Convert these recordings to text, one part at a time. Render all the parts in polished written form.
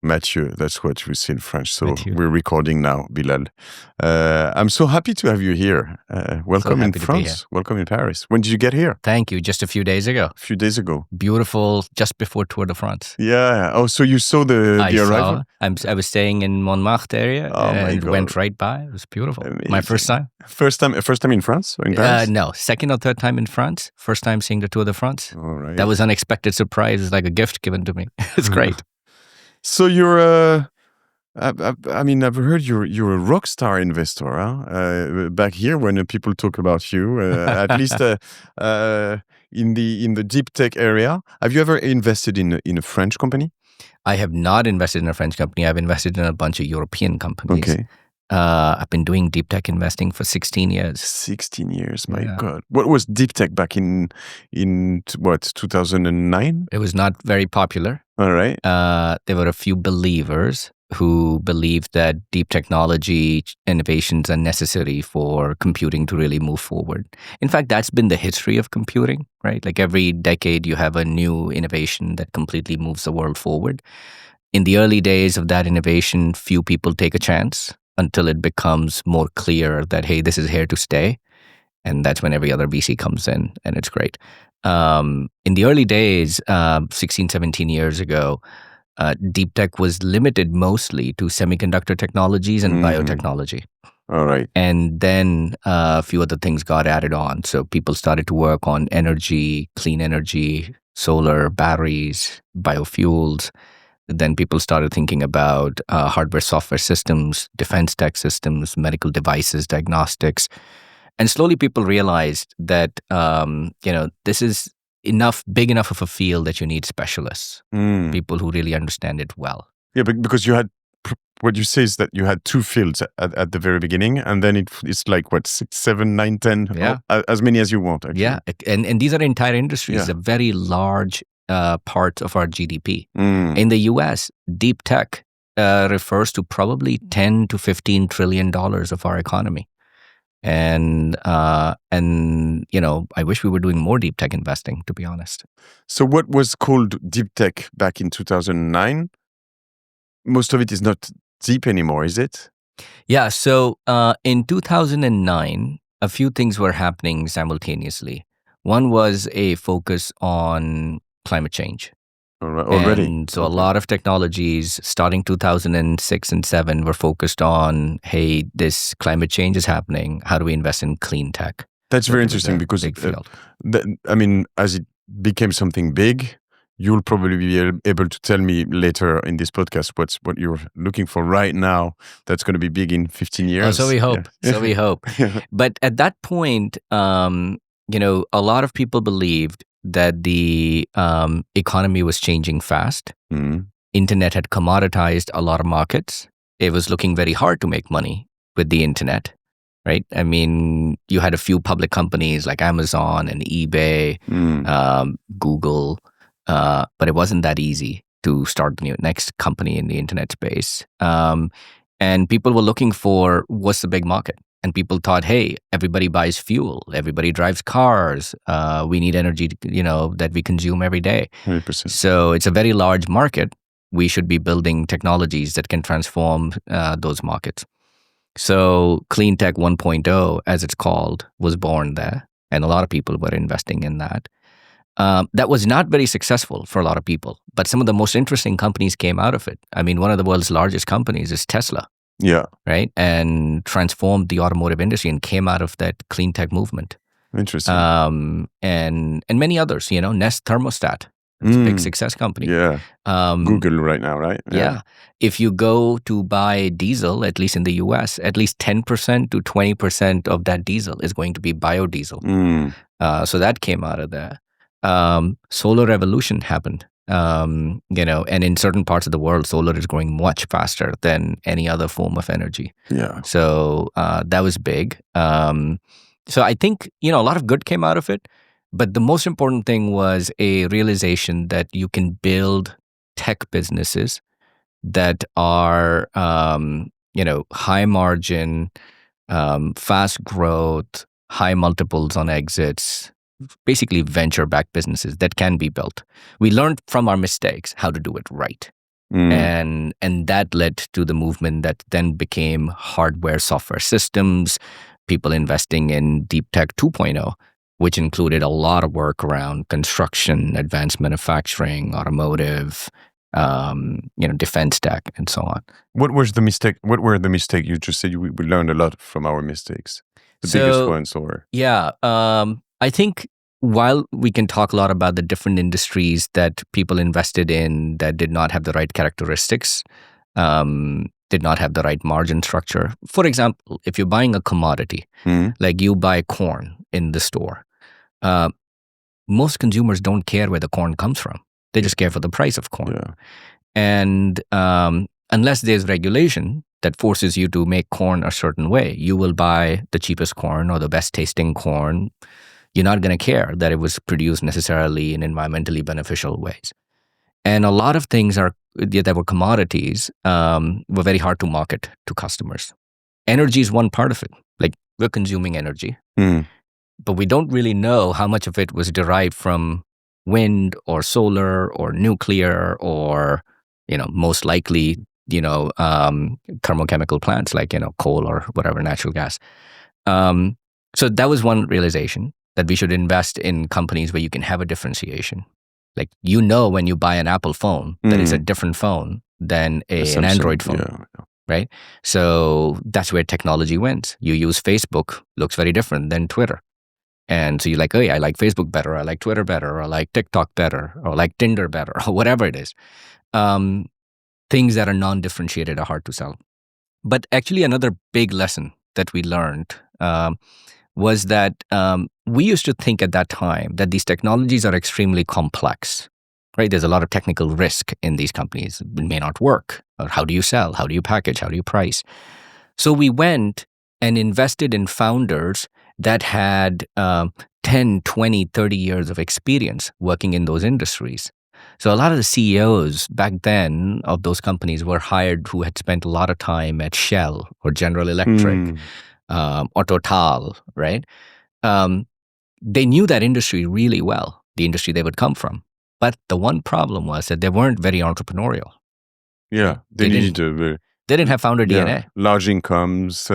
Mathieu, that's what we say in French. So Mathieu. we're recording now, Bilal. I'm so happy to have you here. Welcome in happy to be here. France. Welcome in Paris. When did you get here? Thank you. Just a few days ago. A few days ago. Beautiful, just before Tour de France. Yeah. Oh, so you saw the arrival? I was staying in Montmartre area and God. went right by. It was beautiful. Amazing. My first time. First time in France or in Paris? No, second or third time in France. First time seeing the Tour de France. All right. That was unexpected surprise. It was like a gift given to me. It's great. So you're, I've heard you're a rock star investor, huh? Back here when people talk about you, at least in the deep tech area. Have you ever invested in a French company? I have not invested in a French company. I've invested in a bunch of European companies. Okay. I've been doing deep tech investing for 16 years. 16 years, my Yeah. God. What was deep tech back in 2009? It was not very popular. All right. There were a few believers who believed that deep technology innovations are necessary for computing to really move forward. In fact, that's been the history of computing, right? Like every decade, you have a new innovation that completely moves the world forward. In the early days of that innovation, few people take a chance until it becomes more clear that, hey, this is here to stay. And that's when every other VC comes in, and it's great. In the early days, 16, 17 years ago, deep tech was limited mostly to semiconductor technologies and biotechnology. All right. And then a few other things got added on. So people started to work on energy, clean energy, solar, batteries, biofuels. Then people started thinking about hardware, software systems, defense tech systems, medical devices, diagnostics. And slowly people realized that, this is big enough of a field that you need specialists, people who really understand it well. Yeah, because you had, what you say is that you had two fields at the very beginning, and then it's like, what, 6, 7, 9, 10? Yeah. As many as you want, actually. Yeah, and these are entire industries, Yeah. a very large part of our GDP. In the US, deep tech refers to probably $10 to $15 trillion of our economy. And I wish we were doing more deep tech investing, to be honest. So what was called deep tech back in 2009, most of it is not deep anymore, is it? Yeah, so in 2009, a few things were happening simultaneously. One was a focus on climate change. Already. And so a lot of technologies starting 2006 and 7 were focused on, hey, this climate change is happening. How do we invest in clean tech? That's So very it was interesting a because, big field. as it became something big, you'll probably be able to tell me later in this podcast what you're looking for right now that's going to be big in 15 years. Oh, so we hope. Yeah. So we hope. Yeah. But at that point, a lot of people believed that the economy was changing fast. Internet had commoditized a lot of markets. It was looking very hard to make money with the internet, right? I mean, you had a few public companies like Amazon and eBay, Google, but it wasn't that easy to start the next company in the internet space. And people were looking for, what's the big market? And people thought, hey, everybody buys fuel, everybody drives cars, we need energy, that we consume every day. 100%. So it's a very large market. We should be building technologies that can transform those markets. So Clean Tech 1.0, as it's called, was born there. And a lot of people were investing in that. That was not very successful for a lot of people. But some of the most interesting companies came out of it. I mean, one of the world's largest companies is Tesla. Yeah. Right? And transformed the automotive industry and came out of that clean tech movement. Interesting. And many others, Nest Thermostat. It's a big success company. Yeah. Google right now, right? Yeah. If you go to buy diesel, at least in the US, at least 10% to 20% of that diesel is going to be biodiesel. So that came out of there. Solar revolution happened. And in certain parts of the world, solar is growing much faster than any other form of energy. Yeah. So that was big. So I think, a lot of good came out of it. But the most important thing was a realization that you can build tech businesses that are, high margin, fast growth, high multiples on exits, basically venture-backed businesses that can be built. We learned from our mistakes how to do it right. And that led to the movement that then became hardware software systems, people investing in deep tech 2.0, which included a lot of work around construction, advanced manufacturing, automotive, defense tech, and so on. What was the mistake? What were the mistakes? You just said we learned a lot from our mistakes. The biggest ones, or I think while we can talk a lot about the different industries that people invested in that did not have the right characteristics, did not have the right margin structure. For example, if you're buying a commodity, like you buy corn in the store, most consumers don't care where the corn comes from. They just care for the price of corn. Yeah. And unless there's regulation that forces you to make corn a certain way, you will buy the cheapest corn or the best tasting corn. You're not going to care that it was produced necessarily in environmentally beneficial ways. And a lot of things that were commodities were very hard to market to customers. Energy is one part of it. Like, we're consuming energy, but we don't really know how much of it was derived from wind or solar or nuclear or, most likely, thermochemical plants like, coal or whatever, natural gas. So that was one realization, that we should invest in companies where you can have a differentiation. Like, when you buy an Apple phone, that it's a different phone than an Android phone, right? So that's where technology wins. You use Facebook, looks very different than Twitter. And so you're like, oh yeah, I like Facebook better, I like Twitter better, or I like TikTok better, or I like Tinder better, or whatever it is. Things that are non-differentiated are hard to sell. But actually another big lesson that we learned was that we used to think at that time that these technologies are extremely complex, right? There's a lot of technical risk in these companies. It may not work. Or how do you sell? How do you package? How do you price? So we went and invested in founders that had 10, 20, 30 years of experience working in those industries. So a lot of the CEOs back then of those companies were hired who had spent a lot of time at Shell or General Electric or Total, right? They knew that industry really well, the industry they would come from. But the one problem was that they weren't very entrepreneurial. Yeah, they didn't have founder DNA. Large incomes,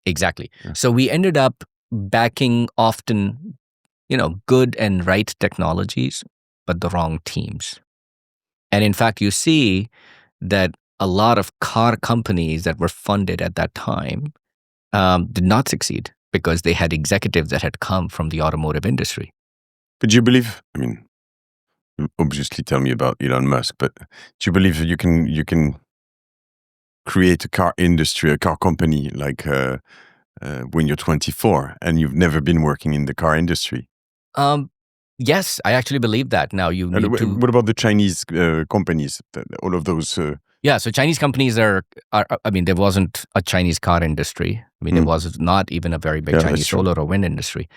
Exactly. Yeah. So we ended up backing often, good and right technologies, but the wrong teams. And in fact, you see that a lot of car companies that were funded at that time did not succeed because they had executives that had come from the automotive industry. Could you believe, obviously tell me about Elon Musk, but do you believe you can create a car industry, a car company, like when you're 24 and you've never been working in the car industry? Yes, I actually believe that. Now you need to... What about the Chinese companies? All of those... Yeah, so Chinese companies are, there wasn't a Chinese car industry. There was not even a very big Chinese solar or wind industry.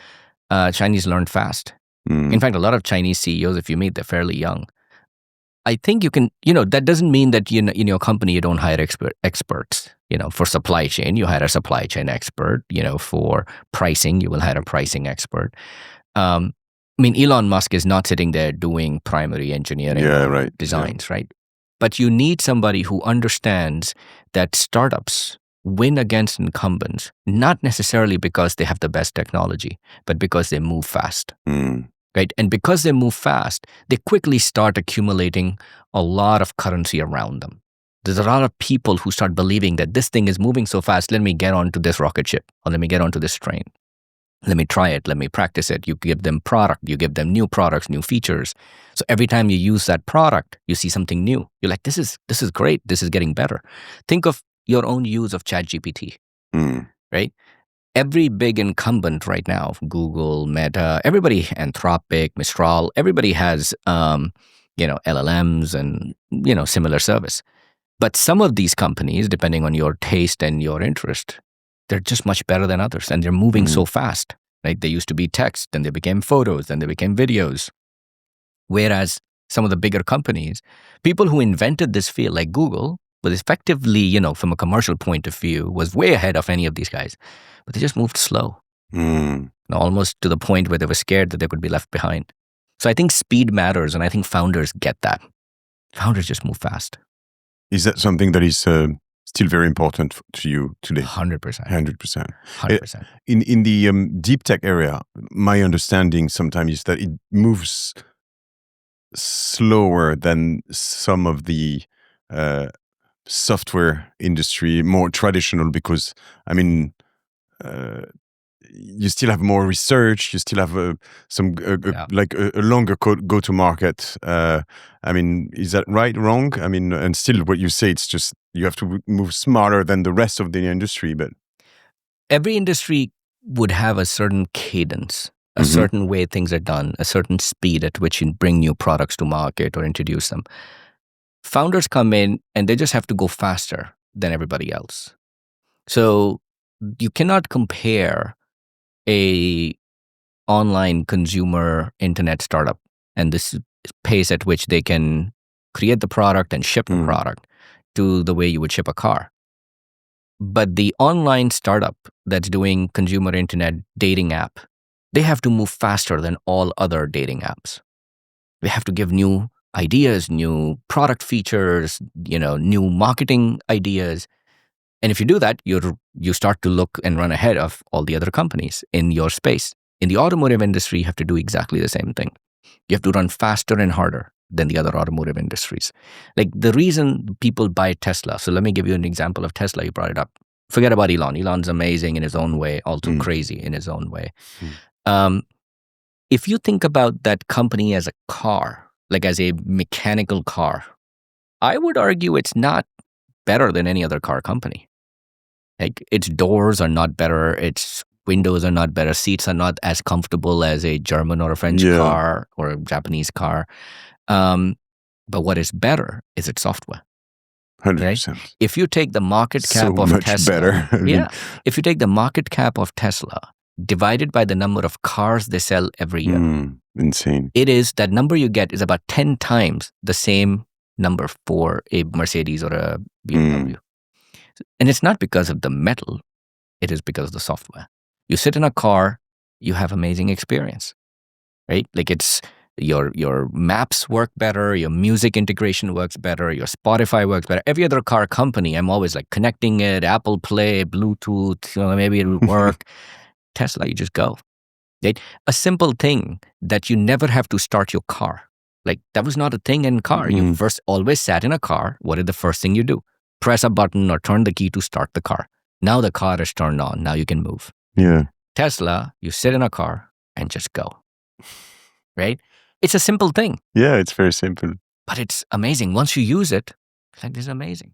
Chinese learned fast. In fact, a lot of Chinese CEOs, if you meet, they're fairly young. I think you can, that doesn't mean that in your company you don't hire experts. For supply chain, you hire a supply chain expert. For pricing, you will hire a pricing expert. Elon Musk is not sitting there doing primary engineering designs, right? But you need somebody who understands that startups win against incumbents, not necessarily because they have the best technology, but because they move fast. Right? And because they move fast, they quickly start accumulating a lot of currency around them. There's a lot of people who start believing that this thing is moving so fast, let me get onto this rocket ship, or let me get onto this train. Let me try it, let me practice it. You give them product, you give them new products, new features. So every time you use that product, you see something new. You're like, this is great, this is getting better. Think of your own use of ChatGPT, right? Every big incumbent right now, Google, Meta, everybody, Anthropic, Mistral, everybody has, LLMs and, similar service. But some of these companies, depending on your taste and your interest, they're just much better than others. And they're moving so fast, right? They used to be text, then they became photos, then they became videos. Whereas some of the bigger companies, people who invented this field, like Google, was effectively, from a commercial point of view, was way ahead of any of these guys. But they just moved slow, almost to the point where they were scared that they could be left behind. So I think speed matters, and I think founders get that. Founders just move fast. Is that something that is still very important to you today? 100%. 100%. 100%. In the deep tech area, my understanding sometimes is that it moves slower than some of the software industry, more traditional, because I mean, you still have more research, you still have a longer go-to market. I mean, is that right, wrong? I mean, and still what you say, it's just you have to move smarter than the rest of the industry. But every industry would have a certain cadence, a certain way things are done, a certain speed at which you bring new products to market or introduce them. Founders come in and they just have to go faster than everybody else. So you cannot compare a online consumer internet startup and this pace at which they can create the product and ship the product to the way you would ship a car. But the online startup that's doing consumer internet dating app, they have to move faster than all other dating apps. They have to give new ideas, new product features, new marketing ideas. And if you do that, you start to look and run ahead of all the other companies in your space. In the automotive industry, you have to do exactly the same thing. You have to run faster and harder than the other automotive industries. Like the reason people buy Tesla. So let me give you an example of Tesla. You brought it up. Forget about Elon. Elon's amazing in his own way, also crazy in his own way. If you think about that company as a car, like as a mechanical car, I would argue it's not better than any other car company. Like its doors are not better, its windows are not better, seats are not as comfortable as a German or a French car or a Japanese car. But what is better is its software. 100%. Right? If you take the market cap of much Tesla, better. If you take the market cap of Tesla divided by the number of cars they sell every year, insane. It is that number you get is about 10 times the same number for a Mercedes or a BMW. And it's not because of the metal, it is because of the software. You sit in a car, you have amazing experience, right? Like it's your maps work better, your music integration works better, your Spotify works better. Every other car company, I'm always like connecting it, Apple Play, Bluetooth, maybe it'll work. Tesla, you just go. Right? A simple thing that you never have to start your car. Like that was not a thing in car. You first always sat in a car. What is the first thing you do? Press a button or turn the key to start the car. Now the car is turned on. Now you can move. Yeah. Tesla, you sit in a car and just go. Right? It's a simple thing. Yeah, it's very simple. But it's amazing. Once you use it, like this is amazing.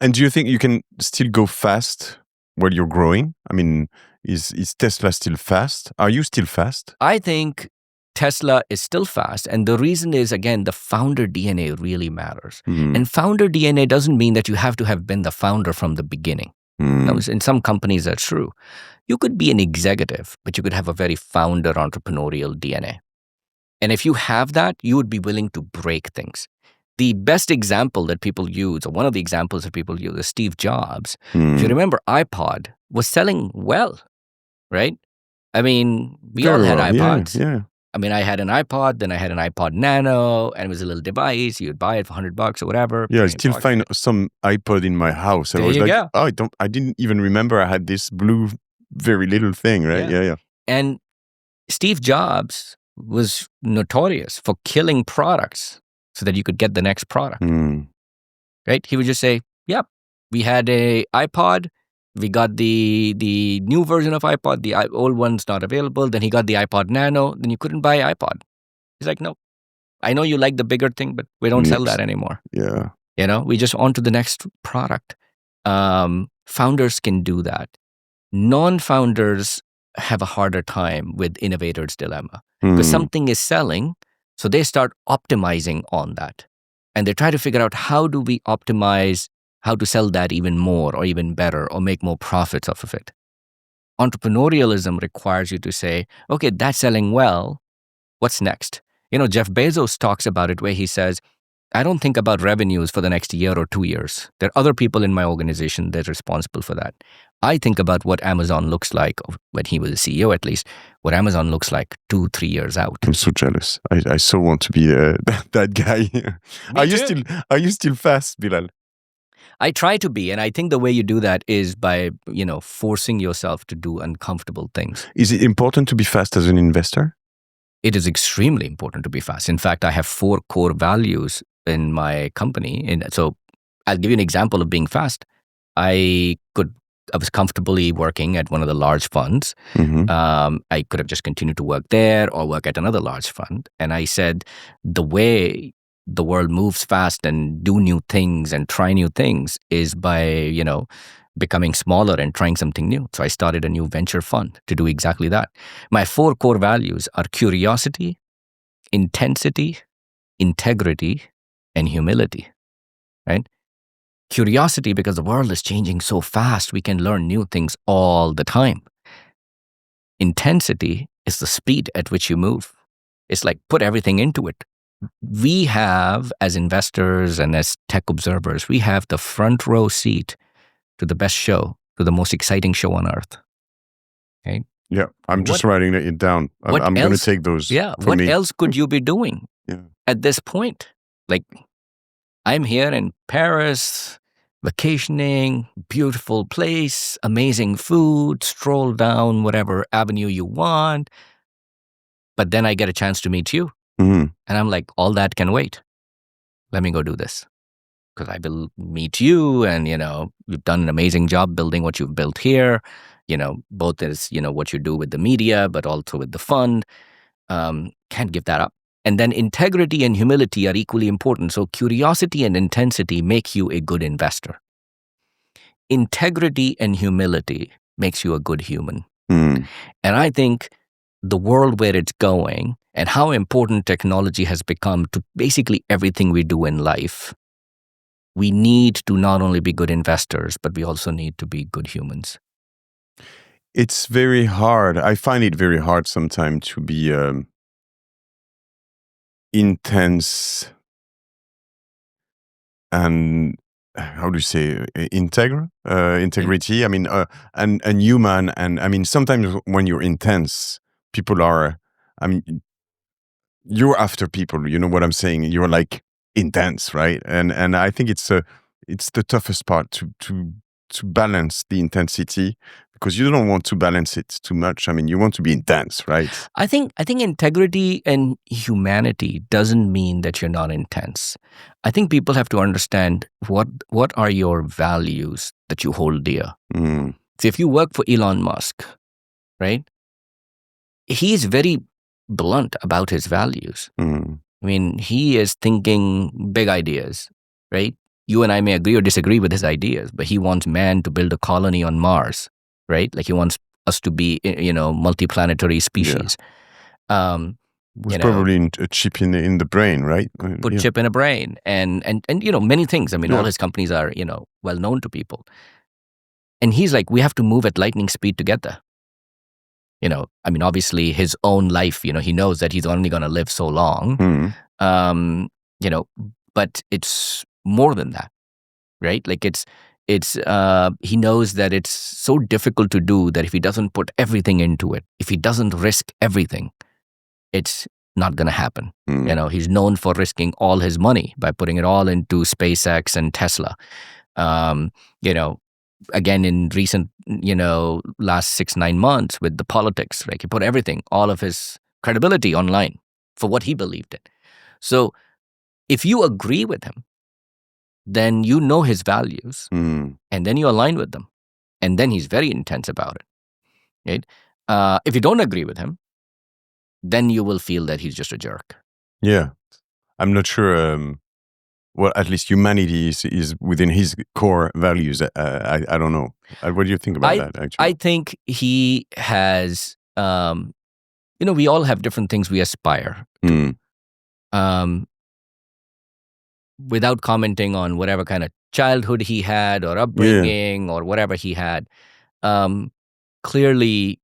And do you think you can still go fast while you're growing? I mean, is Tesla still fast? Are you still fast? I think Tesla is still fast. And the reason is, again, the founder DNA really matters. And founder DNA doesn't mean that you have to have been the founder from the beginning. Now, in some companies, that's true. You could be an executive, but you could have a very founder entrepreneurial DNA. And if you have that, you would be willing to break things. The best example that people use, or one of the examples that people use, is Steve Jobs. If you remember, iPod was selling well, right? I mean, we all had iPods. Yeah. I mean, I had an iPod, then I had an iPod Nano, and it was a little device. You'd buy it for $100 or whatever. Yeah, I still find some iPod in my house. I was like, I didn't even remember I had this blue, very little thing, right? Yeah. And Steve Jobs was notorious for killing products so that you could get the next product, right? He would just say, yep, we had a iPod. We got the new version of iPod. The old one's not available. Then he got the iPod Nano. Then you couldn't buy iPod. He's like, no, I know you like the bigger thing, but we don't sell that anymore. Yeah. We just on to the next product. Founders can do that. Non-founders have a harder time with innovator's dilemma because something is selling. So they start optimizing on that. And they try to figure out how do we optimize how to sell that even more or even better or make more profits off of it. Entrepreneurialism requires you to say, okay, that's selling well. What's next? Jeff Bezos talks about it where he says, I don't think about revenues for the next year or 2 years. There are other people in my organization that are responsible for that. I think about what Amazon looks like, when he was a CEO at least, what Amazon looks like 2-3 years out. I'm so jealous. I so want to be that guy. Are you still fast, Bilal? I try to be, and I think the way you do that is by, forcing yourself to do uncomfortable things. Is it important to be fast as an investor? It is extremely important to be fast. In fact, I have 4 core values in my company. And so I'll give you an example of being fast. I was comfortably working at one of the large funds. I could have just continued to work there or work at another large fund. And I said, the way the world moves fast and do new things and try new things is by, becoming smaller and trying something new. So I started a new venture fund to do exactly that. My 4 core values are curiosity, intensity, integrity, and humility, right? Curiosity, because the world is changing so fast, we can learn new things all the time. Intensity is the speed at which you move. It's like put everything into it. We have, as investors and as tech observers, we have the front row seat to the best show, to the most exciting show on earth. Okay? Yeah, I'm just writing it down. I'm going to take those. Yeah, what else could you be doing at this point? Like, I'm here in Paris, vacationing, beautiful place, amazing food, stroll down whatever avenue you want. But then I get a chance to meet you. And I'm like, all that can wait. Let me go do this. Because I will meet you and, you've done an amazing job building what you've built here, both as, what you do with the media, but also with the fund. Can't give that up. And then integrity and humility are equally important. So curiosity and intensity make you a good investor. Integrity and humility makes you a good human. And I think the world where it's going and how important technology has become to basically everything we do in life, we need to not only be good investors, but we also need to be good humans. It's very hard. I find it very hard sometimes to be intense and how do you say integrity. I mean, and human. And I mean, sometimes when you're intense, people are. I mean, you're after people. You know what I'm saying? You're like intense, right? And I think it's the toughest part to balance the intensity, because you don't want to balance it too much. I mean, you want to be intense, right? I think integrity and humanity doesn't mean that you're not intense. I think people have to understand what are your values that you hold dear. So if you work for Elon Musk, right? He's very blunt about his values. I mean, he is thinking big ideas, right? You and I may agree or disagree with his ideas, but he wants man to build a colony on Mars, right? Like he wants us to be, multiplanetary species. With probably a chip in the brain, right? Put chip in a brain and many things. I mean, all his companies are, well known to people. And he's like, we have to move at lightning speed to get there. I mean, obviously his own life, he knows that he's only going to live so long. But it's more than that, right? Like it's he knows that it's so difficult to do that if he doesn't put everything into it, if he doesn't risk everything, it's not going to happen. He's known for risking all his money by putting it all into SpaceX and Tesla. Again, in recent, last 6-9 months with the politics, right? He put everything, all of his credibility online for what he believed in. So if you agree with him, then you know his values and then you align with them. And then he's very intense about it, right? If you don't agree with him, then you will feel that he's just a jerk. Yeah. I'm not sure... well, at least humanity is within his core values. I don't know. What do you think about that, actually? I think he has, we all have different things we aspire to. Without commenting on whatever kind of childhood he had or upbringing or whatever he had, clearly,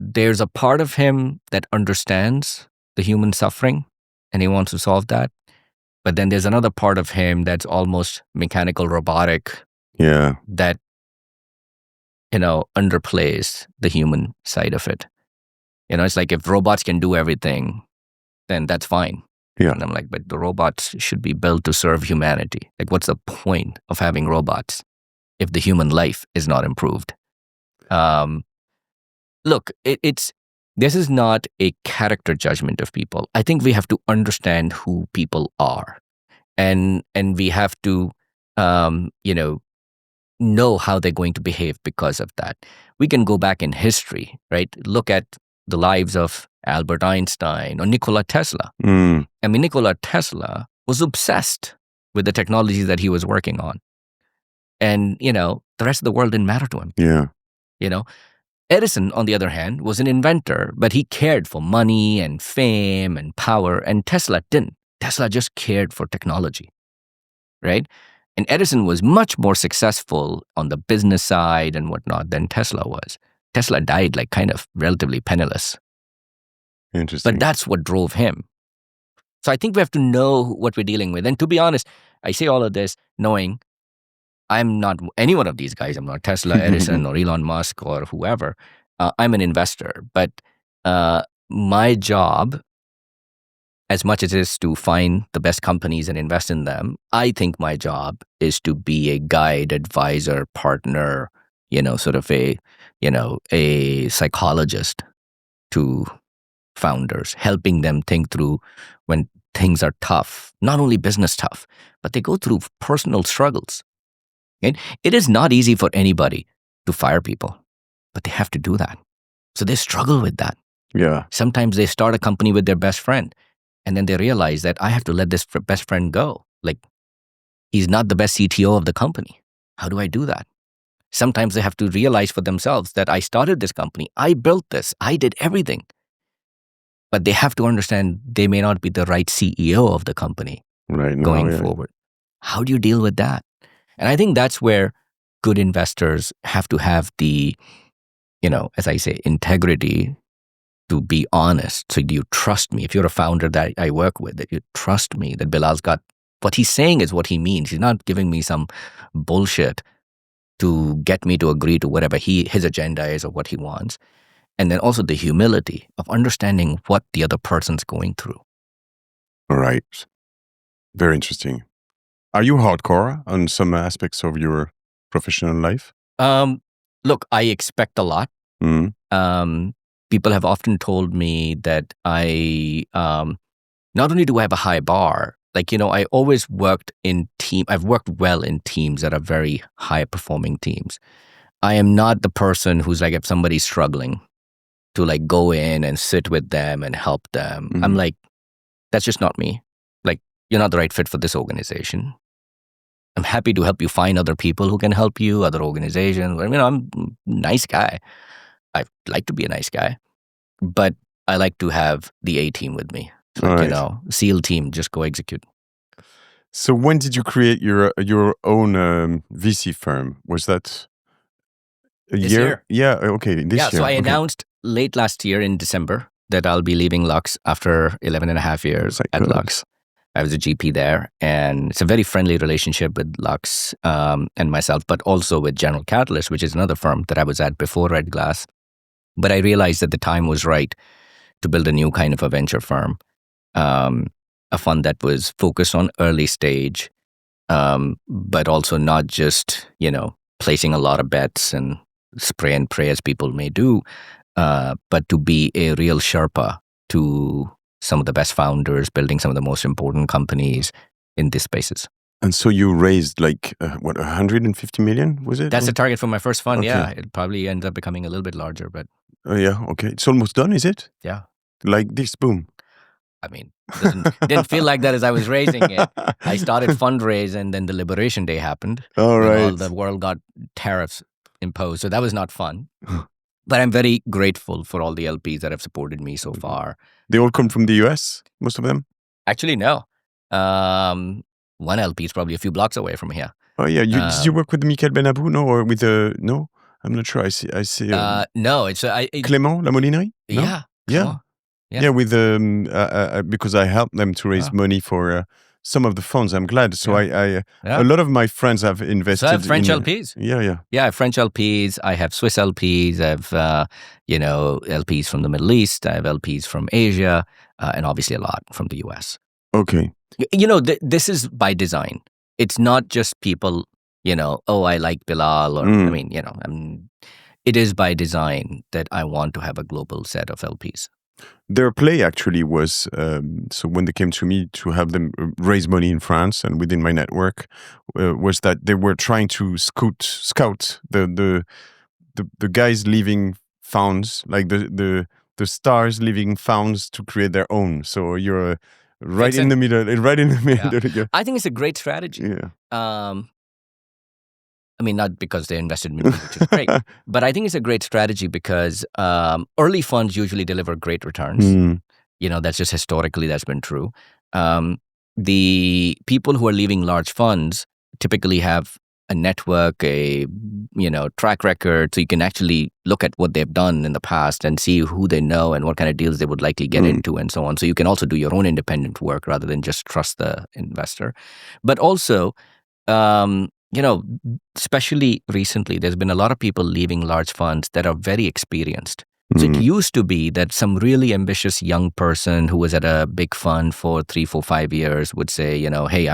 there's a part of him that understands the human suffering and he wants to solve that. But then there's another part of him that's almost mechanical, robotic. Yeah. That underplays the human side of it. It's like if robots can do everything, then that's fine. Yeah. And I'm like, but the robots should be built to serve humanity. Like, what's the point of having robots if the human life is not improved? Look, this is not a character judgment of people. I think we have to understand who people are, and we have to, know how they're going to behave because of that. We can go back in history, right? Look at the lives of Albert Einstein or Nikola Tesla. Mm. I mean, Nikola Tesla was obsessed with the technology that he was working on. And, the rest of the world didn't matter to him. Yeah. Edison, on the other hand, was an inventor, but he cared for money and fame and power, and Tesla didn't. Tesla just cared for technology, right? And Edison was much more successful on the business side and whatnot than Tesla was. Tesla died like kind of relatively penniless. Interesting. But that's what drove him. So I think we have to know what we're dealing with. And to be honest, I say all of this knowing I'm not any one of these guys. I'm not Tesla, Edison, or Elon Musk, or whoever. I'm an investor. But my job, as much as it is to find the best companies and invest in them, I think my job is to be a guide, advisor, partner, sort of a psychologist to founders, helping them think through when things are tough, not only business tough, but they go through personal struggles. And it is not easy for anybody to fire people, but they have to do that. So they struggle with that. Yeah. Sometimes they start a company with their best friend, and then they realize that I have to let this best friend go. Like, he's not the best CTO of the company. How do I do that? Sometimes they have to realize for themselves that I started this company, I built this, I did everything. But they have to understand they may not be the right CEO of the company going forward. How do you deal with that? And I think that's where good investors have to have the, as I say, integrity to be honest. So do you trust me? If you're a founder that I work with, that you trust me, that Bilal's got what he's saying is what he means. He's not giving me some bullshit to get me to agree to whatever his agenda is or what he wants. And then also the humility of understanding what the other person's going through. All right. Very interesting. Are you hardcore on some aspects of your professional life? Look, I expect a lot. Mm. People have often told me that I, not only do I have a high bar, I always worked in I've worked well in teams that are very high performing teams. I am not the person who's like, if somebody's struggling, to like go in and sit with them and help them. Mm-hmm. I'm like, that's just not me. Like, you're not the right fit for this organization. I'm happy to help you find other people who can help you, other organizations. I mean, I'm a nice guy. I like to be a nice guy, but I like to have the A team with me. Like, SEAL team, just go execute. So when did you create your own VC firm? Was that a year? Yeah, okay, this year. So I announced late last year in December that I'll be leaving Lux after 11 and a half years at Lux. I was a GP there, and it's a very friendly relationship with Lux and myself, but also with General Catalyst, which is another firm that I was at before Red Glass. But I realized that the time was right to build a new kind of a venture firm, a fund that was focused on early stage, but also not just, placing a lot of bets and spray and pray as people may do, but to be a real Sherpa to some of the best founders, building some of the most important companies in these spaces. And so you raised like, 150 million, was it? That's the target for my first fund, yeah. It probably ends up becoming a little bit larger, but... Oh, yeah, okay. It's almost done, is it? Yeah. Like this, boom. I mean, didn't feel like that as I was raising it. I started fundraise, and then the Liberation Day happened. All right. All the world got tariffs imposed, so that was not fun. But I'm very grateful for all the LPs that have supported me so far. They all come from the US, most of them? Actually, no. One LP is probably a few blocks away from here. Oh, yeah. Did you work with Michael Benabou? No, or with no? I'm not sure. I see. No, it's Clément Lamolinerie? No? Yeah. Yeah, with because I helped them to raise money for some of the funds. I'm glad. So a lot of my friends have invested. So I have French LPs. Yeah. I have French LPs. I have Swiss LPs. I have LPs from the Middle East. I have LPs from Asia, and obviously a lot from the US. Okay. This is by design. It's not just people. I like Bilal, or it is by design that I want to have a global set of LPs. Their play actually was, so when they came to me to help them raise money in France and within my network, was that they were trying to scout the guys leaving funds, like the stars leaving funds to create their own. So you're right in the middle. Yeah. I think it's a great strategy. Yeah. Not because they invested in me, which is great, but I think it's a great strategy because early funds usually deliver great returns. That's just historically, that's been true. The people who are leaving large funds typically have a network, a track record, so you can actually look at what they've done in the past and see who they know and what kind of deals they would likely get into and so on. So you can also do your own independent work rather than just trust the investor. But also, especially recently, there's been a lot of people leaving large funds that are very experienced. So it used to be that some really ambitious young person who was at a big fund for 3, 4, 5 years would say, hey,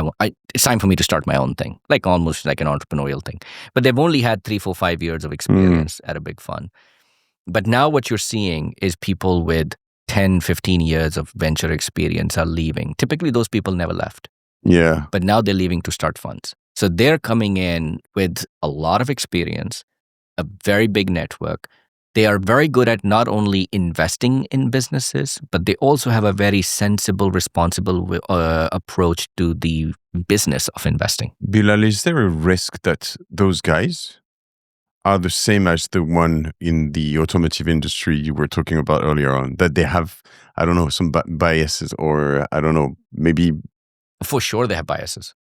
it's time for me to start my own thing, almost like an entrepreneurial thing. But they've only had 3, 4, 5 years of experience at a big fund. But now what you're seeing is people with 10, 15 years of venture experience are leaving. Typically, those people never left. Yeah. But now they're leaving to start funds. So they're coming in with a lot of experience, a very big network. They are very good at not only investing in businesses, but they also have a very sensible, responsible approach to the business of investing. Bilal, is there a risk that those guys are the same as the one in the automotive industry you were talking about earlier on, that they have, I don't know, some biases, or I don't know, maybe... For sure they have biases.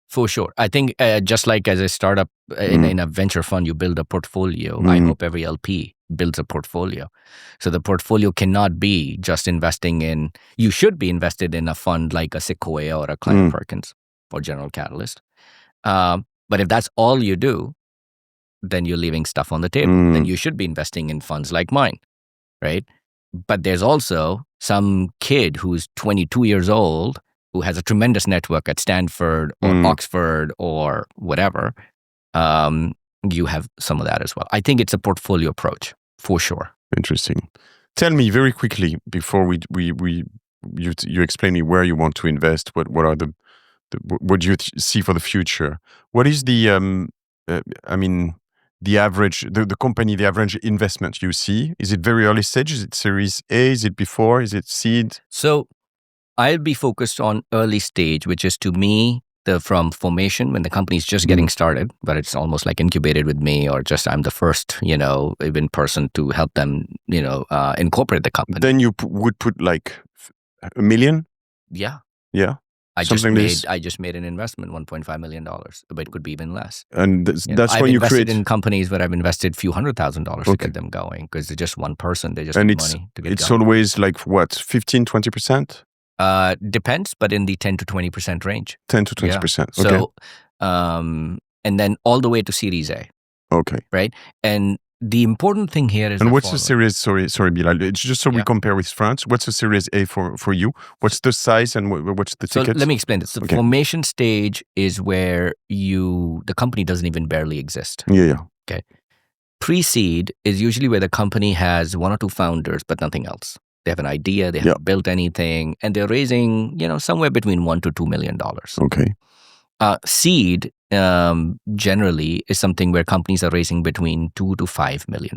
For sure. I think just like as a startup in a venture fund, you build a portfolio. I hope every LP builds a portfolio. So the portfolio cannot be just investing in, you should be invested in a fund like a Sequoia or a Kleiner Perkins or General Catalyst. But if that's all you do, then you're leaving stuff on the table. Then you should be investing in funds like mine, right? But there's also some kid who's 22 years old who has a tremendous network at Stanford or Oxford or whatever. You have some of that as well. I think it's a portfolio approach, for sure. Interesting. Tell me very quickly before you explain me where you want to invest. What are what do you see for the future? What is the average, the company, the average investment you see? Is it very early stage? Is it Series A? Is it before? Is it seed? So I'll be focused on early stage, which is to me, from formation when the company's just getting started, but it's almost like incubated with me, or just I'm the first, even person to help them, incorporate the company. Then you would put like $1 million? Yeah. Yeah. I just made an investment, $1.5 million, but it could be even less. And that's when you create... I've invested in companies where I've invested a few $100,000 to get them going, because they're just one person. They just need money to get going. It's always like what, 15, 20%? Depends, but in the 10 to 20% range. 10 to 20%. Yeah. Okay. So, and then all the way to Series A. Okay. Right? And the important thing here is... And what's the Series... Sorry, Bilal. It's just so we compare with France. What's the Series A for you? What's the size and what's the ticket? So let me explain this. The formation stage is where the company doesn't even barely exist. Yeah. Okay. Pre-seed is usually where the company has 1 or 2 founders, but nothing else. They have an idea, they haven't built anything, and they're raising, somewhere between $1 to $2 million. Okay. Seed generally is something where companies are raising between $2 to $5 million.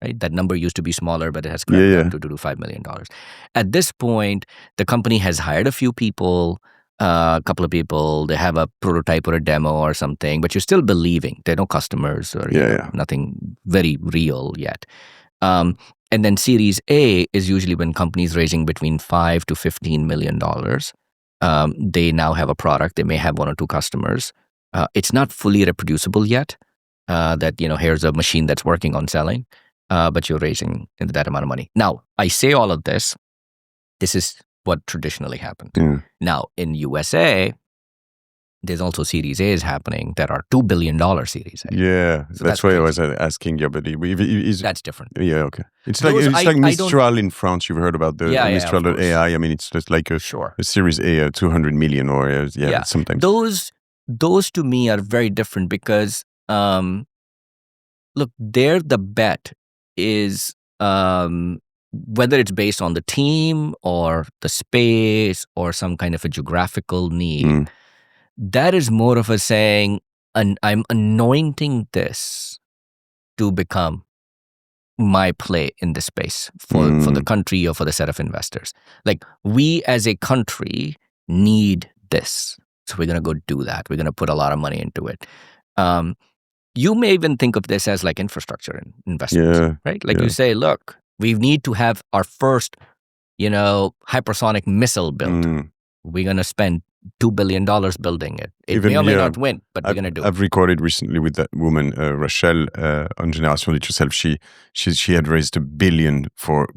Right? That number used to be smaller, but it has crept up to $2 to $5 million. At this point, the company has hired a few people, a couple of people. They have a prototype or a demo or something, but you're still believing. There are no customers or nothing very real yet. And then Series A is usually when companies raising between $5 to $15 million. They now have a product. They may have 1 or 2 customers. It's not fully reproducible yet. That here's a machine that's working on selling, but you're raising that amount of money. Now, I say all of this. This is what traditionally happened. Yeah. Now, in USA, there's also Series A's happening that are $2 billion Series A. Yeah, So that's why I was asking you, but that's different. Yeah, okay. It's Those, like Mistral in France. You've heard about the Mistral.ai. I mean, it's just like a Series A, 200 million, or sometimes. Those to me are very different because, look, there the bet is whether it's based on the team or the space or some kind of a geographical need. That is more of a saying, I'm anointing this to become my play in the space for the country or for the set of investors. Like, we as a country need this. So we're going to go do that. We're going to put a lot of money into it. You may even think of this as like infrastructure investments, right? Like you say, look, we need to have our first, hypersonic missile built. We're going to spend $2 billion building it. It may or may not win, but we're going to do it. I've recorded recently with that woman, Rachel, on Génération Do It Yourself. She had raised $1 billion for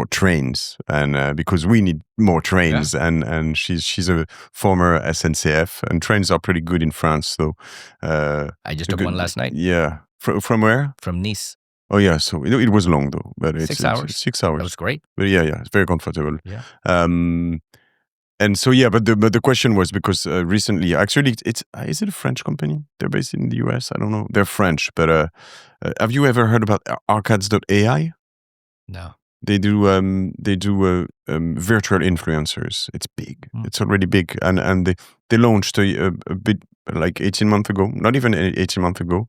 trains, and because we need more trains, and she's a former SNCF, and trains are pretty good in France. So I just took one last night. Yeah, from where? From Nice. Oh yeah, so it was long though, but 6 hours. 6 hours. That was great. But yeah, it's very comfortable. Yeah. And so but the question was because recently, actually, is it a French company? They're based in the US. I don't know. They're French, but have you ever heard about Arcades.ai? No. They do virtual influencers. It's big. It's already big, and they launched a bit like 18 months ago. Not even 18 months ago.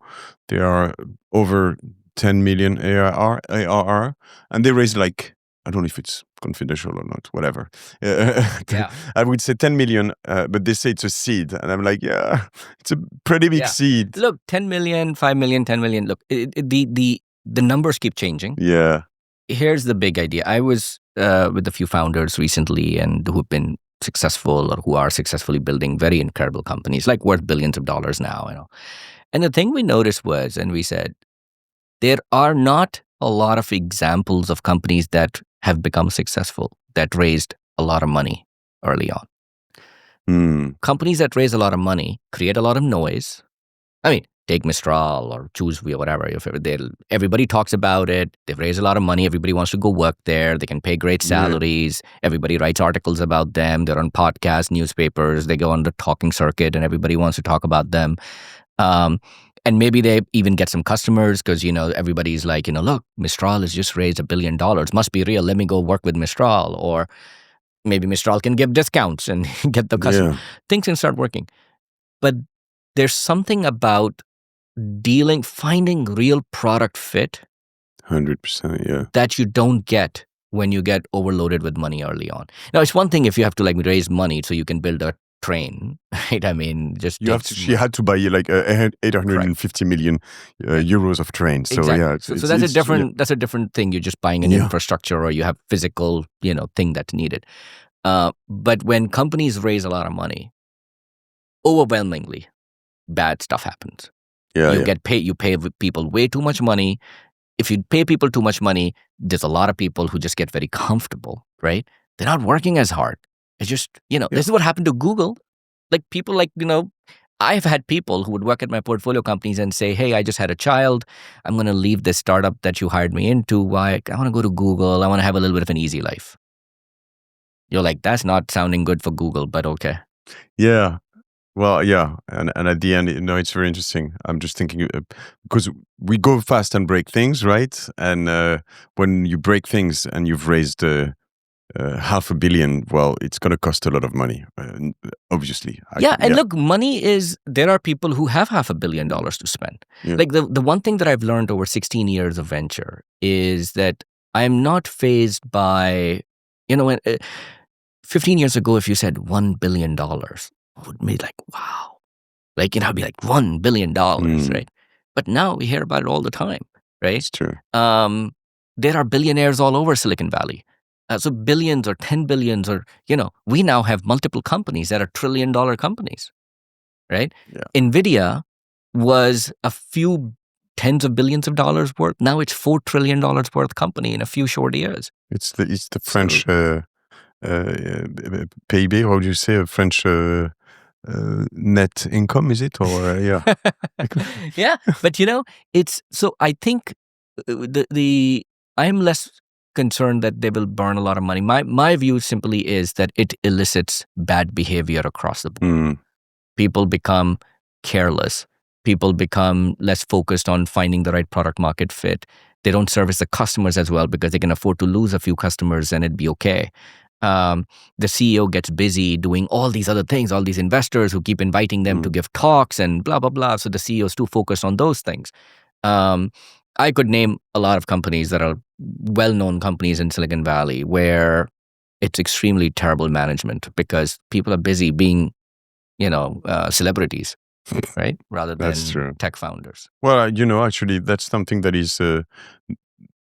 They are over 10 million ARR, and they raised like, I don't know if it's confidential or not, whatever. I would say 10 million, but they say it's a seed. And I'm like, it's a pretty big seed. Look, 10 million, 5 million, 10 million. Look, the numbers keep changing. Yeah. Here's the big idea. I was with a few founders recently and who've been successful or who are successfully building very incredible companies, like worth billions of dollars now. And the thing we noticed was, and we said, there are not a lot of examples of companies that have become successful, that raised a lot of money early on. Companies that raise a lot of money create a lot of noise. I mean, take Mistral or ChooseVue or whatever. Everybody talks about it. They've raised a lot of money. Everybody wants to go work there. They can pay great salaries. Everybody writes articles about them. They're on podcasts, newspapers. They go on the talking circuit and everybody wants to talk about them. And maybe they even get some customers because, everybody's like, look, Mistral has just raised $1 billion. Must be real. Let me go work with Mistral. Or maybe Mistral can give discounts and get the customer. Things can start working. But there's something about finding real product fit. 100%, yeah. That you don't get when you get overloaded with money early on. Now, it's one thing if you have to raise money so you can build a train, right? I mean, she had to buy like 850 million euros of trains. So exactly. So that's a different thing. You're just buying an infrastructure or you have physical, thing that's needed. But when companies raise a lot of money, overwhelmingly bad stuff happens. You pay people way too much money. If you pay people too much money, there's a lot of people who just get very comfortable, right? They're not working as hard. It's just, this is what happened to Google. Like people I've had people who would work at my portfolio companies and say, hey, I just had a child. I'm going to leave this startup that you hired me into. Why? I want to go to Google. I want to have a little bit of an easy life. You're like, that's not sounding good for Google, but okay. Yeah. Well, yeah. And at the end, it's very interesting. I'm just thinking, because we go fast and break things, right? And when you break things and you've raised $500 million, well, it's going to cost a lot of money, obviously. Look, money is, there are people who have $500 million to spend. Yeah. Like the one thing that I've learned over 16 years of venture is that I'm not fazed by, when 15 years ago, if you said $1 billion, I would be like, wow. I'd be like, $1 billion, right? But now we hear about it all the time, right? It's true. There are billionaires all over Silicon Valley. So billions or 10 billions or, we now have multiple companies that are $1 trillion companies, right? Yeah. NVIDIA was a few tens of billions of dollars worth. Now it's $4 trillion worth company in a few short years. It's the French PIB, how do you say, French net income, is it? Or yeah. Yeah, but it's so I think I'm less concerned that they will burn a lot of money. My view simply is that it elicits bad behavior across the board. People become careless. People become less focused on finding the right product market fit. They don't service the customers as well because they can afford to lose a few customers and it'd be okay. The CEO gets busy doing all these other things, all these investors who keep inviting them to give talks and blah, blah, blah. So the CEO is too focused on those things. I could name a lot of companies that are well-known companies in Silicon Valley where it's extremely terrible management because people are busy being, celebrities, right? Rather than tech founders. Well, actually, that's something that is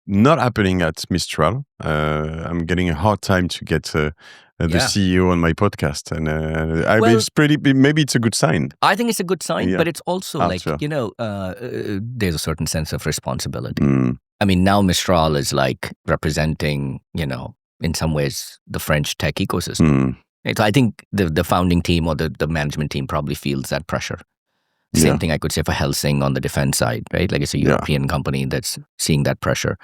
not happening at Mistral. I'm getting a hard time to get the CEO on my podcast, and it's maybe it's a good sign. I think it's a good sign, but it's also there's a certain sense of responsibility. I mean, now Mistral is like representing, in some ways, the French tech ecosystem. So I think the founding team or the management team probably feels that pressure. Same thing I could say for Helsing on the defense side, right? Like it's a European company that's seeing that pressure.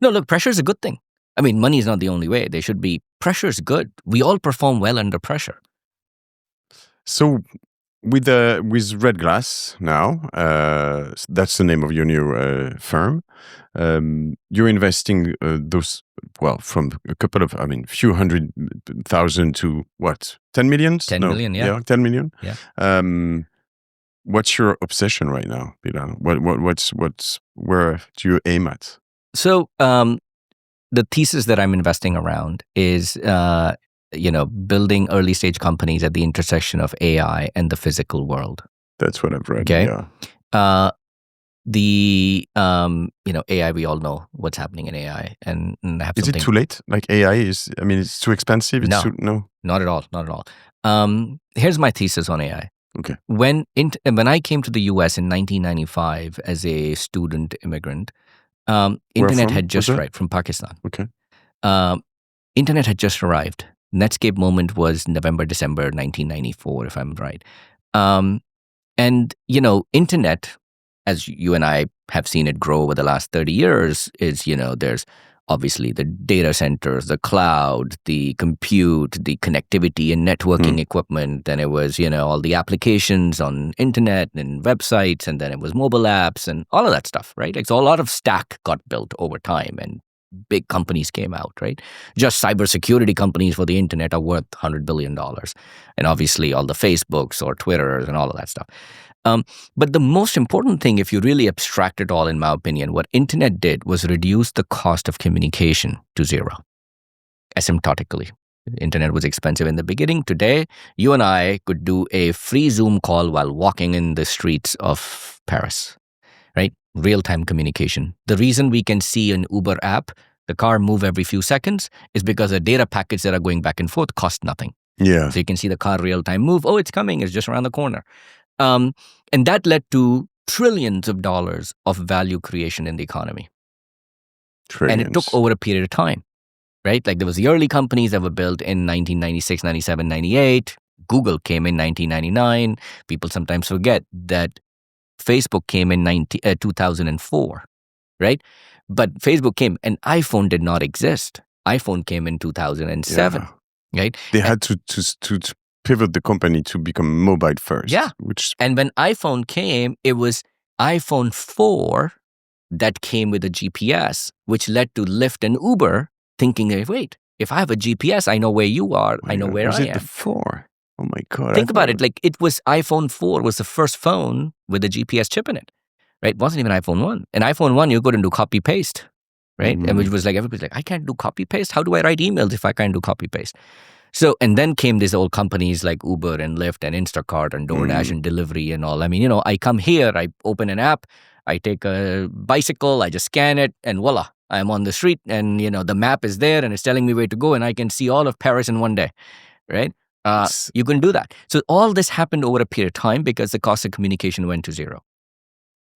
No, look, pressure is a good thing. I mean, money is not the only way. There should be, pressure is good. We all perform well under pressure. So with Red Glass now, that's the name of your new firm. You're investing from a couple of, few 100,000 to what? 10 million? 10 million, yeah. Yeah, 10 million. Yeah. What's your obsession right now, Bilal? Where do you aim at? So the thesis that I'm investing around is, building early stage companies at the intersection of AI and the physical world. That's what I've read. Okay. Yeah. AI, we all know what's happening in AI. And is it too late? Like AI is, it's too expensive? No, not at all. Not at all. Here's my thesis on AI. Okay. When I came to the US in 1995 as a student immigrant, internet had just arrived from Pakistan. Okay. Internet had just arrived. Netscape moment was November, December 1994, if I'm right. And internet, as you and I have seen it grow over the last 30 years, is there's obviously the data centers, the cloud, the compute, the connectivity and networking equipment. And it was, all the applications on internet and websites. And then it was mobile apps and all of that stuff, right? Like, so a lot of stack got built over time and big companies came out, right? Just cybersecurity companies for the internet are worth $100 billion. And obviously all the Facebooks or Twitters and all of that stuff. But the most important thing, if you really abstract it all, in my opinion, what internet did was reduce the cost of communication to zero, asymptotically. Internet was expensive in the beginning. Today, you and I could do a free Zoom call while walking in the streets of Paris, right? Real-time communication. The reason we can see an Uber app, the car move every few seconds, is because the data packets that are going back and forth cost nothing. Yeah. So you can see the car real-time move. Oh, it's coming. It's just around the corner. And that led to trillions of dollars of value creation in the economy. Trillions. And it took over a period of time, right? Like there was the early companies that were built in 1996, 97, 98. Google came in 1999. People sometimes forget that Facebook came in 2004, right? But Facebook came and iPhone did not exist. iPhone came in 2007, right? They had to pivot the company to become mobile first. Yeah. And when iPhone came, it was iPhone 4 that came with a GPS, which led to Lyft and Uber thinking, wait, if I have a GPS, I know where you are. I know where I am. Was it the 4? Oh my God. Think about it. Like it was iPhone 4 was the first phone with a GPS chip in it, right? It wasn't even iPhone 1. And iPhone 1, you couldn't do copy paste, right? And which was like, everybody's like, I can't do copy paste. How do I write emails if I can't do copy paste? So, and then came these old companies like Uber and Lyft and Instacart and DoorDash and delivery and all. I mean, I come here, I open an app, I take a bicycle, I just scan it, and voila, I'm on the street, and the map is there and it's telling me where to go, and I can see all of Paris in one day, right? You can do that. So all this happened over a period of time because the cost of communication went to zero.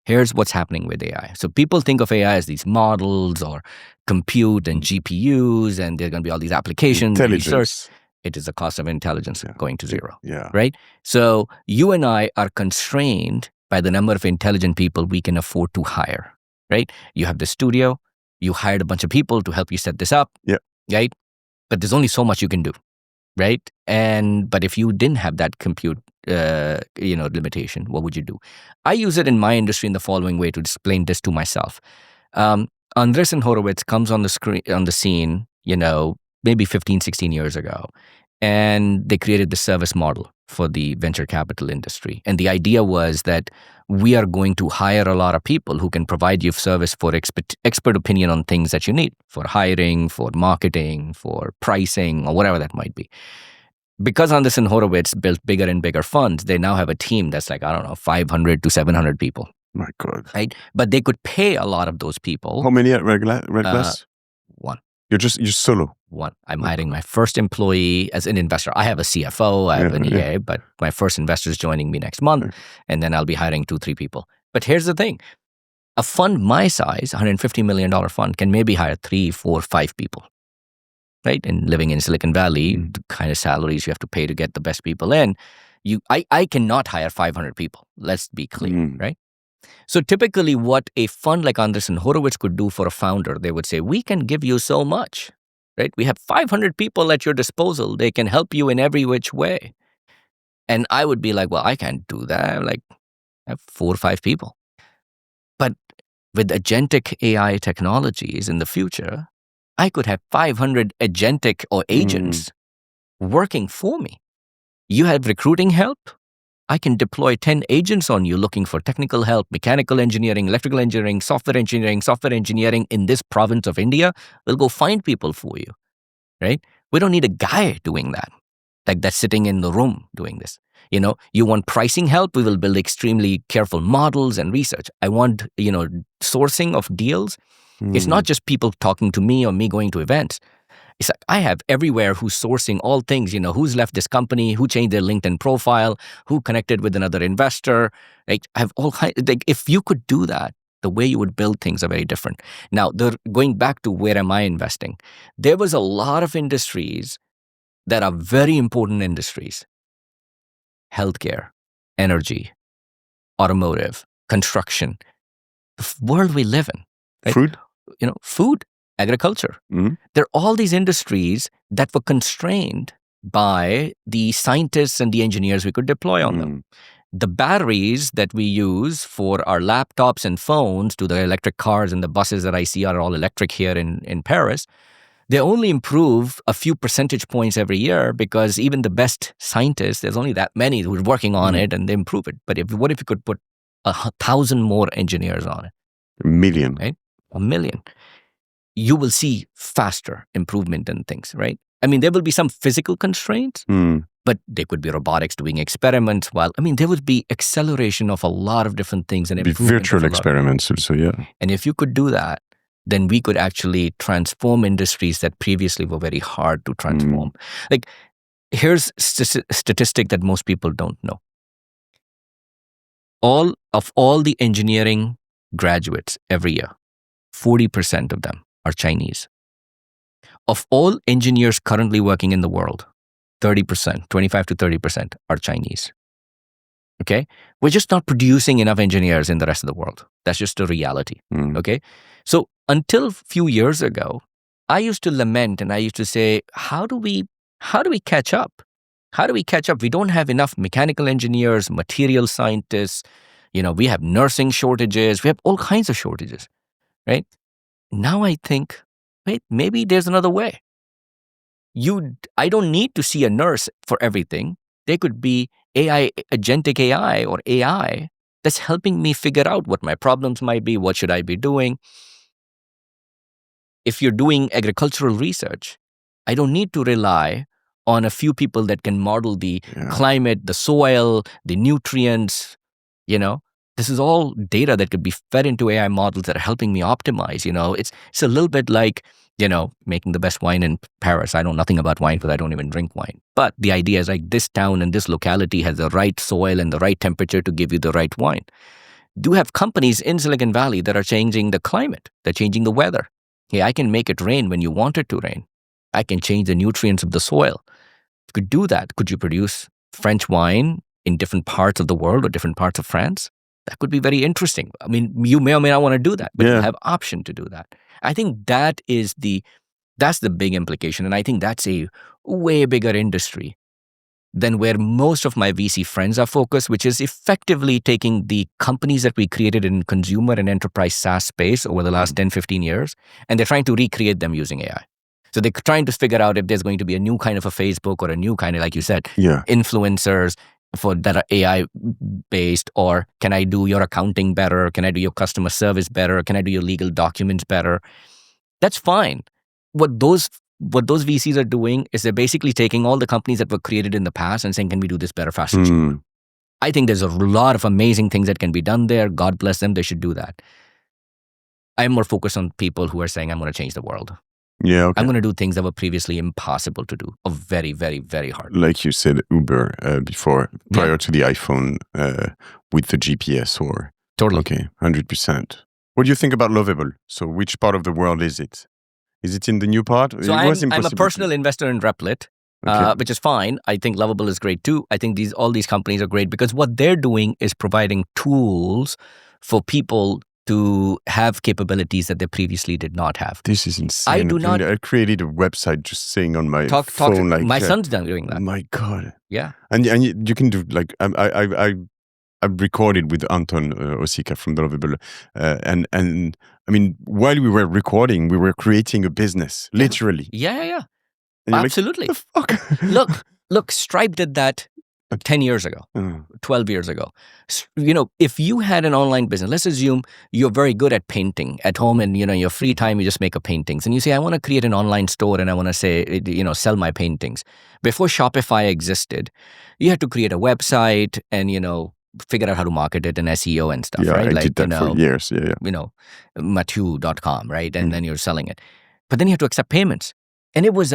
Here's what's happening with AI. So people think of AI as these models or compute and GPUs, and there are going to be all these applications, research. It is the cost of intelligence going to zero, right? So you and I are constrained by the number of intelligent people we can afford to hire, right? You have the studio, you hired a bunch of people to help you set this up, right? But there's only so much you can do, right? But if you didn't have that compute, limitation, what would you do? I use it in my industry in the following way to explain this to myself. Andreessen Horowitz comes on the scene, maybe 15, 16 years ago, and they created the service model for the venture capital industry. And the idea was that we are going to hire a lot of people who can provide you service for expert opinion on things that you need, for hiring, for marketing, for pricing, or whatever that might be. Because Andreessen Horowitz built bigger and bigger funds, they now have a team that's 500 to 700 people. My God. Right? But they could pay a lot of those people. How many at Red Glass? One. You're solo? One. I'm hiring my first employee as an investor. I have a CFO, I have an EA, but my first investor is joining me next month, and then I'll be hiring 2-3 people. But here's the thing. A fund my size, $150 million fund, can maybe hire 3, 4, 5 people, right? And living in Silicon Valley, the kind of salaries you have to pay to get the best people in, I cannot hire 500 people. Let's be clear, right? So typically what a fund like Andreessen Horowitz could do for a founder, they would say, we can give you so much, right? We have 500 people at your disposal. They can help you in every which way. And I would be like, well, I can't do that. I have 4 or 5 people. But with agentic AI technologies in the future, I could have 500 agentic or agents working for me. You have recruiting help. I can deploy 10 agents on you looking for technical help, mechanical engineering, electrical engineering, software engineering in this province of India. We'll go find people for you, right? We don't need a guy doing that, that's sitting in the room doing this. You want pricing help? We will build extremely careful models and research. I want, sourcing of deals. It's not just people talking to me or me going to events. It's like I have everywhere who's sourcing all things, who's left this company, who changed their LinkedIn profile, who connected with another investor. I have all kinds. If you could do that, the way you would build things are very different. Now, going back to where am I investing? There was a lot of industries that are very important industries. Healthcare, energy, automotive, construction, the world we live in. Right? Food, agriculture. There are all these industries that were constrained by the scientists and the engineers we could deploy on them. The batteries that we use for our laptops and phones to the electric cars and the buses that I see are all electric here in Paris. They only improve a few percentage points every year because even the best scientists, there's only that many who are working on it and they improve it. But what if you could put 1,000 more engineers on it? 1 million. Right? 1 million. You will see faster improvement in things, right? There will be some physical constraints, but there could be robotics doing experiments there would be acceleration of a lot of different things. And virtual experiments also, yeah. And if you could do that, then we could actually transform industries that previously were very hard to transform. Here's a statistic that most people don't know. All the engineering graduates every year, 40% of them are Chinese. Of all engineers currently working in the world, 30%, 25 to 30% are Chinese. Okay? We're just not producing enough engineers in the rest of the world. That's just a reality. Okay? So until a few years ago, I used to lament and I used to say, how do we catch up? How do we catch up? We don't have enough mechanical engineers, material scientists. We have nursing shortages. We have all kinds of shortages, right? Now I think, wait, maybe there's another way. I don't need to see a nurse for everything. There could be agentic AI or AI that's helping me figure out what my problems might be, what should I be doing. If you're doing agricultural research, I don't need to rely on a few people that can model the climate, the soil, the nutrients, This is all data that could be fed into AI models that are helping me optimize. It's a little bit like, making the best wine in Paris. I know nothing about wine because I don't even drink wine. But the idea is this town and this locality has the right soil and the right temperature to give you the right wine. do have companies in Silicon Valley that are changing the climate. They're changing the weather. Hey, I can make it rain when you want it to rain. I can change the nutrients of the soil. You could do that. Could you produce French wine in different parts of the world or different parts of France? That could be very interesting. I mean, you may or may not want to do that, but you have option to do that. I think that's the big implication. And I think that's a way bigger industry than where most of my VC friends are focused, which is effectively taking the companies that we created in consumer and enterprise SaaS space over the last 10, 15 years, and they're trying to recreate them using AI. So they're trying to figure out if there's going to be a new kind of a Facebook or a new kind of, like you said, influencers that are AI based, or can I do your accounting better? Can I do your customer service better? Can I do your legal documents better? That's fine. What those VCs are doing is they're basically taking all the companies that were created in the past and saying, can we do this better, faster, cheaper? I think there's a lot of amazing things that can be done there. God bless them. They should do that. I'm more focused on people who are saying, I'm going to change the world. Yeah, okay. I'm going to do things that were previously impossible to do, or very, very, very hard. Like you said, Uber before, prior to the iPhone with the GPS or... Totally. Okay, 100%. What do you think about Lovable? So which part of the world is it? Is it in the new part? So I'm a personal investor in Replit, which is fine. I think Lovable is great too. I think all these companies are great because what they're doing is providing tools for people to have capabilities that they previously did not have. This is insane. I created a website just saying on my phone. Like, my son's done doing that. My God. Yeah. And you can do like, I've recorded with Anton Osika from Lovable. And I mean, while we were recording, we were creating a business, literally. Yeah. Absolutely. Like, what the fuck? Look, Stripe did that 10 years ago, 12 years ago. You know, if you had an online business, let's assume you're very good at painting at home and, your free time, you just make paintings. And you say, I want to create an online store and I want to say, sell my paintings. Before Shopify existed, you had to create a website and, figure out how to market it and SEO and stuff, right? I did that for years. Yeah. Matthew.com, right? And then you're selling it. But then you have to accept payments. And it was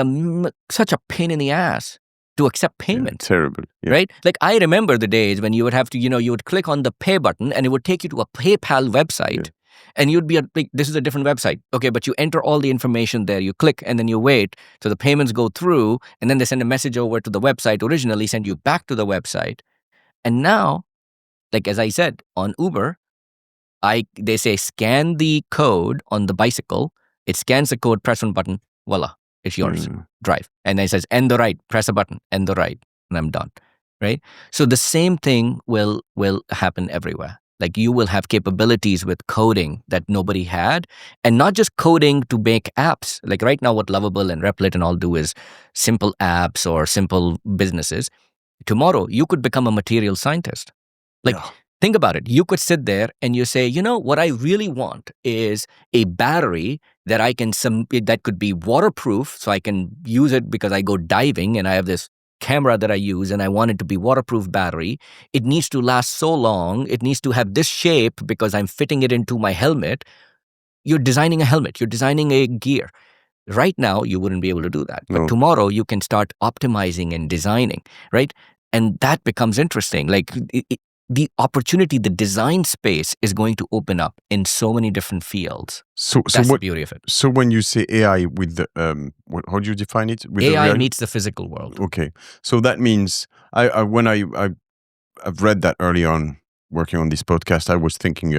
such a pain in the ass to accept payments. Terrible. Yeah. Right? Like I remember the days when you would have to, you would click on the pay button and it would take you to a PayPal website and you'd be like, this is a different website. Okay, but you enter all the information there, you click and then you wait so the payments go through and then they send a message over to the website, originally send you back to the website. And now, like as I said, on Uber, they say scan the code on the bicycle. It scans the code, press one button, voila. It's yours. Drive. And then it says, end the ride. Press a button. End the ride. And I'm done. Right? So the same thing will happen everywhere. Like you will have capabilities with coding that nobody had. And not just coding to make apps. Like right now what Lovable and Replit and all do is simple apps or simple businesses. Tomorrow, you could become a material scientist. Like, think about it. You could sit there and you say, what I really want is a battery that that could be waterproof, so I can use it because I go diving and I have this camera that I use and I want it to be waterproof battery. It needs to last so long. It needs to have this shape because I'm fitting it into my helmet. You're designing a helmet. You're designing a gear. Right now, you wouldn't be able to do that. But tomorrow, you can start optimizing and designing, right? And that becomes interesting. Like the opportunity, the design space is going to open up in so many different fields. That's the beauty of it. So when you say AI with the, how do you define it? With AI meets the physical world. Okay. So that means when I've read that early on working on this podcast, I was thinking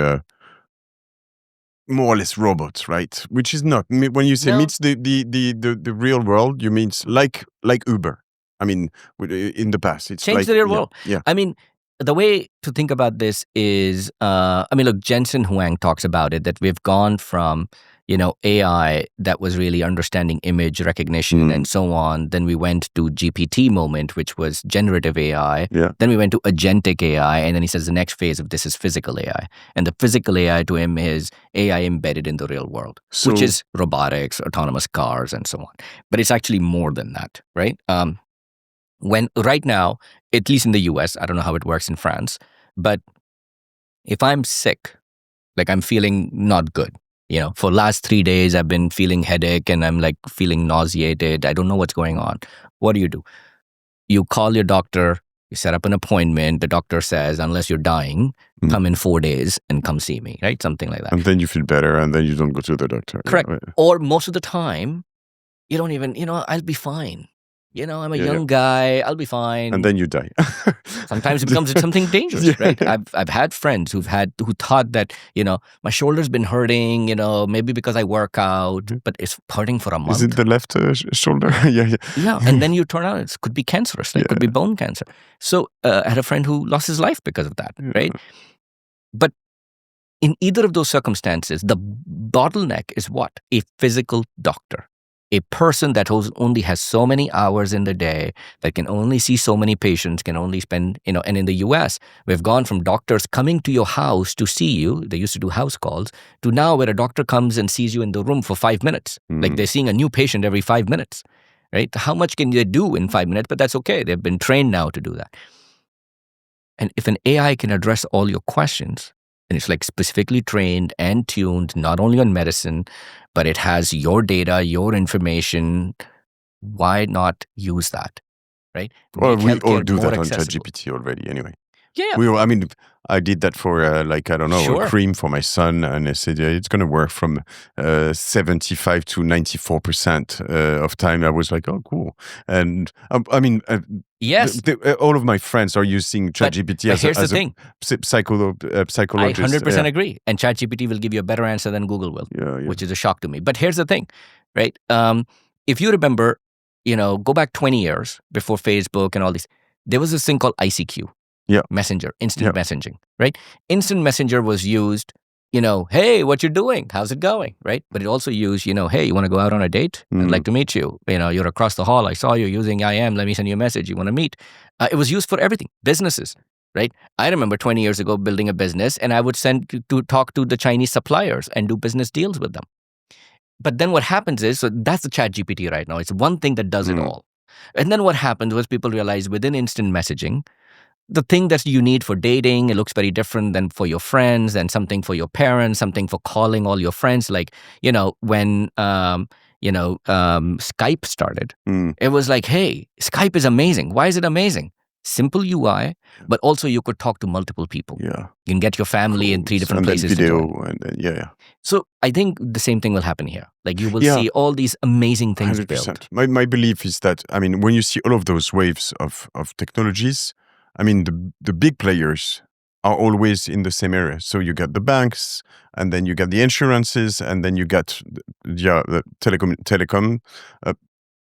more or less robots, right? Which is not, when you say meets the real world, you mean like Uber. I mean, in the past, it's change like, the real world. Yeah. I mean, the way to think about this is, look, Jensen Huang talks about it, that we've gone from, AI that was really understanding image recognition and so on. Then we went to GPT moment, which was generative AI. Yeah. Then we went to agentic AI. And then he says the next phase of this is physical AI. And the physical AI to him is AI embedded in the real world, which is robotics, autonomous cars, and so on. But it's actually more than that, right? When right now, at least in the US, I don't know how it works in France, but if I'm sick, like I'm feeling not good, for last 3 days, I've been feeling headache and I'm like feeling nauseated. I don't know what's going on. What do? You call your doctor, you set up an appointment. The doctor says, unless you're dying, come in 4 days and come see me, right? Something like that. And then you feel better and then you don't go to the doctor. Correct. Yeah. Or most of the time, you don't even, I'll be fine. I'm a young guy. I'll be fine. And then you die. Sometimes it becomes something dangerous, right? I've had friends who thought that, my shoulder's been hurting, maybe because I work out, but it's hurting for a month. Is it the left shoulder? Yeah. Yeah. And then you turn out it could be cancerous. It could be bone cancer. So I had a friend who lost his life because of that, right? But in either of those circumstances, the bottleneck is what? A physical doctor. A person that only has so many hours in the day, that can only see so many patients, can only spend, and in the US, we've gone from doctors coming to your house to see you, they used to do house calls, to now where a doctor comes and sees you in the room for 5 minutes. Like they're seeing a new patient every 5 minutes, right? How much can they do in 5 minutes? But that's okay. They've been trained now to do that. And if an AI can address all your questions, and it's like specifically trained and tuned, not only on medicine, but it has your data, your information. Why not use that, right? Well, we all do that on ChatGPT already anyway. Yeah. I did that for a cream for my son, and I said it's going to work from 75 to 94% of time. I was like, oh, cool. And yes, all of my friends are using ChatGPT as a psychologist. I 100% agree. And ChatGPT will give you a better answer than Google will, which is a shock to me. But here's the thing, right? If you remember, go back 20 years before Facebook and all these, there was this thing called ICQ. Messenger, instant messaging, right? Instant messenger was used, hey, what you doing? How's it going, right? But it also used, hey, you want to go out on a date? I'd like to meet you. You're across the hall. I saw you using IM. Let me send you a message. You want to meet? It was used for everything, businesses, right? I remember 20 years ago building a business, and I would send to talk to the Chinese suppliers and do business deals with them. But then what happens is, so that's the ChatGPT right now. It's one thing that does it all. And then what happens was people realized within instant messaging, the thing that you need for dating, it looks very different than for your friends, and something for your parents, something for calling all your friends. Like, when, Skype started, it was like, hey, Skype is amazing. Why is it amazing? Simple UI, but also you could talk to multiple people. Yeah. You can get your family in 3 different places. Video, and then, So I think the same thing will happen here. Like you will see all these amazing things 100%. Built. My belief is that, when you see all of those waves of technologies, the big players are always in the same area. So you got the banks, and then you got the insurances, and then you got the telecom.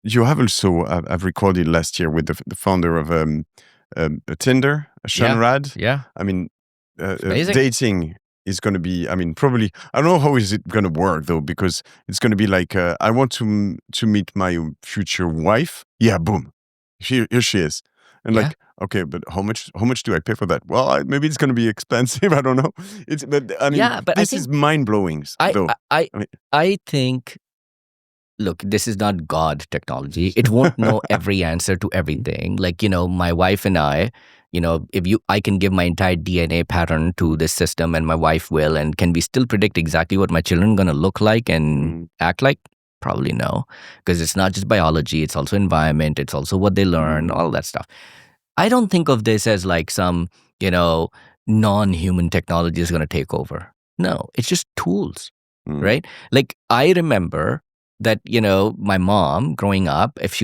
You have also, I've recorded last year with the founder of Tinder, Sean Rad. Yeah. Dating is going to be, probably, I don't know how is it going to work though, because it's going to be like, I want to meet my future wife. Yeah, boom. Here she is. And like, okay, but how much do I pay for that? Well, maybe it's going to be expensive. I don't know. But this is mind blowing. I think, look, this is not God technology. It won't know every answer to everything. Like, my wife and I, I can give my entire DNA pattern to this system, and my wife will, and can we still predict exactly what my children are going to look like and act like? Probably no, because it's not just biology, it's also environment, it's also what they learn, all that stuff. I don't think of this as like some, non-human technology is going to take over. No, it's just tools, right? Like I remember that, my mom growing up, if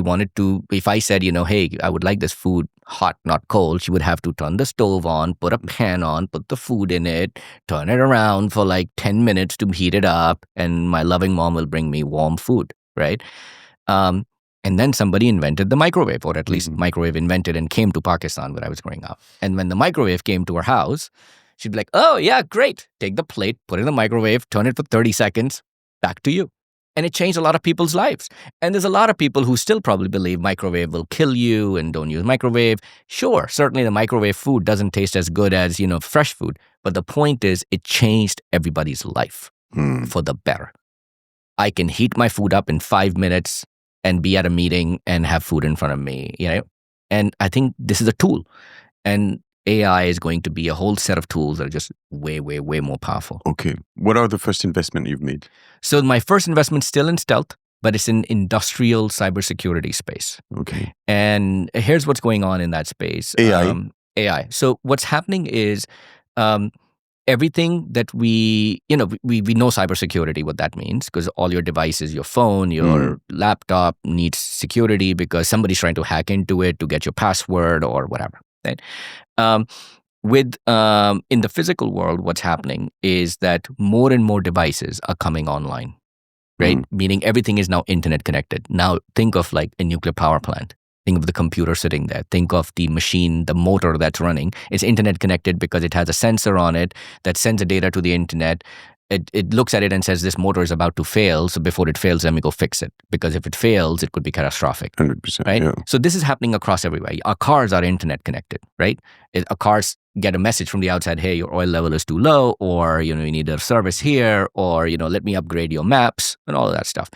I said, hey, I would like this food hot, not cold, she would have to turn the stove on, put a pan on, put the food in it, turn it around for like 10 minutes to heat it up, and my loving mom will bring me warm food, right? And then somebody invented the microwave, or at least microwave invented and came to Pakistan when I was growing up. And when the microwave came to her house, she'd be like, oh yeah, great. Take the plate, put it in the microwave, turn it for 30 seconds, back to you. And it changed a lot of people's lives. And there's a lot of people who still probably believe microwave will kill you and don't use microwave. Sure, certainly the microwave food doesn't taste as good as, fresh food. But the point is, it changed everybody's life for the better. I can heat my food up in 5 minutes and be at a meeting and have food in front of me, And I think this is a tool. And AI is going to be a whole set of tools that are just way, way, way more powerful. Okay. What are the first investment you've made? So my first investment's still in stealth, but it's in industrial cybersecurity space. Okay. And here's what's going on in that space. AI. AI. So what's happening is everything that we know cybersecurity, what that means, because all your devices, your phone, your laptop needs security because somebody's trying to hack into it to get your password or whatever. Right? In the physical world, what's happening is that more and more devices are coming online, right? Meaning everything is now internet connected. Now think of like a nuclear power plant. Think of the computer sitting there. Think of the machine, the motor that's running. It's internet connected because it has a sensor on it that sends the data to the internet. It looks at it and says, this motor is about to fail. So before it fails, let me go fix it. Because if it fails, it could be catastrophic. 100%. Right? Yeah. So this is happening across everywhere. Our cars are internet connected, right? Our cars get a message from the outside, hey, your oil level is too low, or, you need a service here, or, let me upgrade your maps and all of that stuff.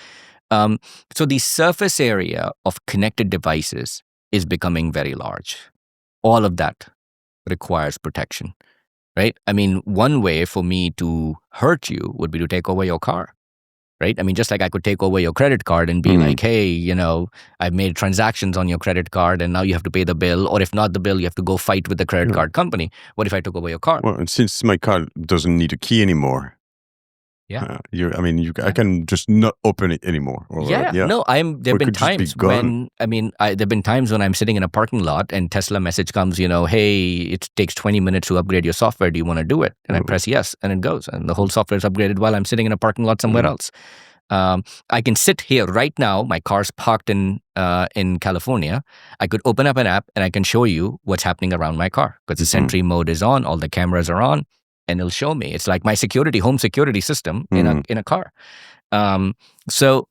So the surface area of connected devices is becoming very large. All of that requires protection, right? I mean, one way for me to hurt you would be to take over your car, right? I mean, just like I could take over your credit card and be like, hey, I've made transactions on your credit card and now you have to pay the bill. Or if not the bill, you have to go fight with the credit card company. What if I took over your car? Well, and since my car doesn't need a key anymore, yeah, I can just not open it anymore. Or, no, there've been times when, there've been times when I'm sitting in a parking lot and Tesla message comes, hey, it takes 20 minutes to upgrade your software. Do you want to do it? And I press yes, and it goes. And the whole software is upgraded while I'm sitting in a parking lot somewhere else. I can sit here right now. My car's parked in California. I could open up an app and I can show you what's happening around my car because the Sentry mode is on, all the cameras are on. And it'll show me. It's like my home security system in a car. So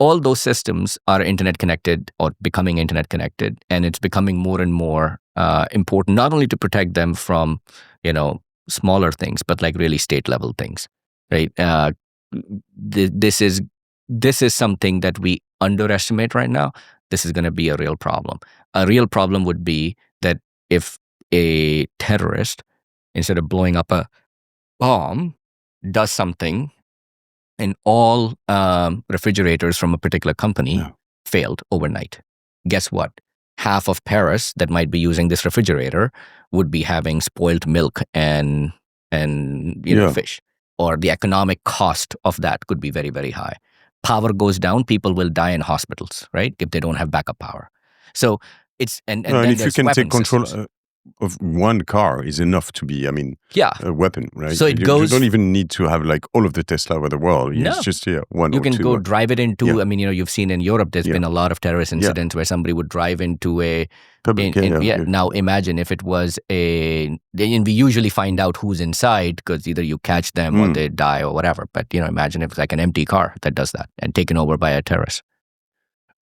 all those systems are internet connected or becoming internet connected, and it's becoming more and more important, not only to protect them from smaller things, but like really state level things, right? This is something that we underestimate right now. This is going to be a real problem. A real problem would be that if a terrorist, instead of blowing up a bomb, does something, and all refrigerators from a particular company failed overnight. Guess what? Half of Paris that might be using this refrigerator would be having spoiled milk and fish. Or the economic cost of that could be very, very high. Power goes down, people will die in hospitals, right? If they don't have backup power. So it's and if you can take control of one car is enough to be, a weapon, right? So you don't even need to have like all of the Tesla over the world. It's just one. You can two. go drive it into. You've seen in Europe, there's been a lot of terrorist incidents where somebody would drive into a public. Now imagine if it was and we usually find out who's inside because either you catch them or they die or whatever. But imagine if it's like an empty car that does that and taken over by a terrorist.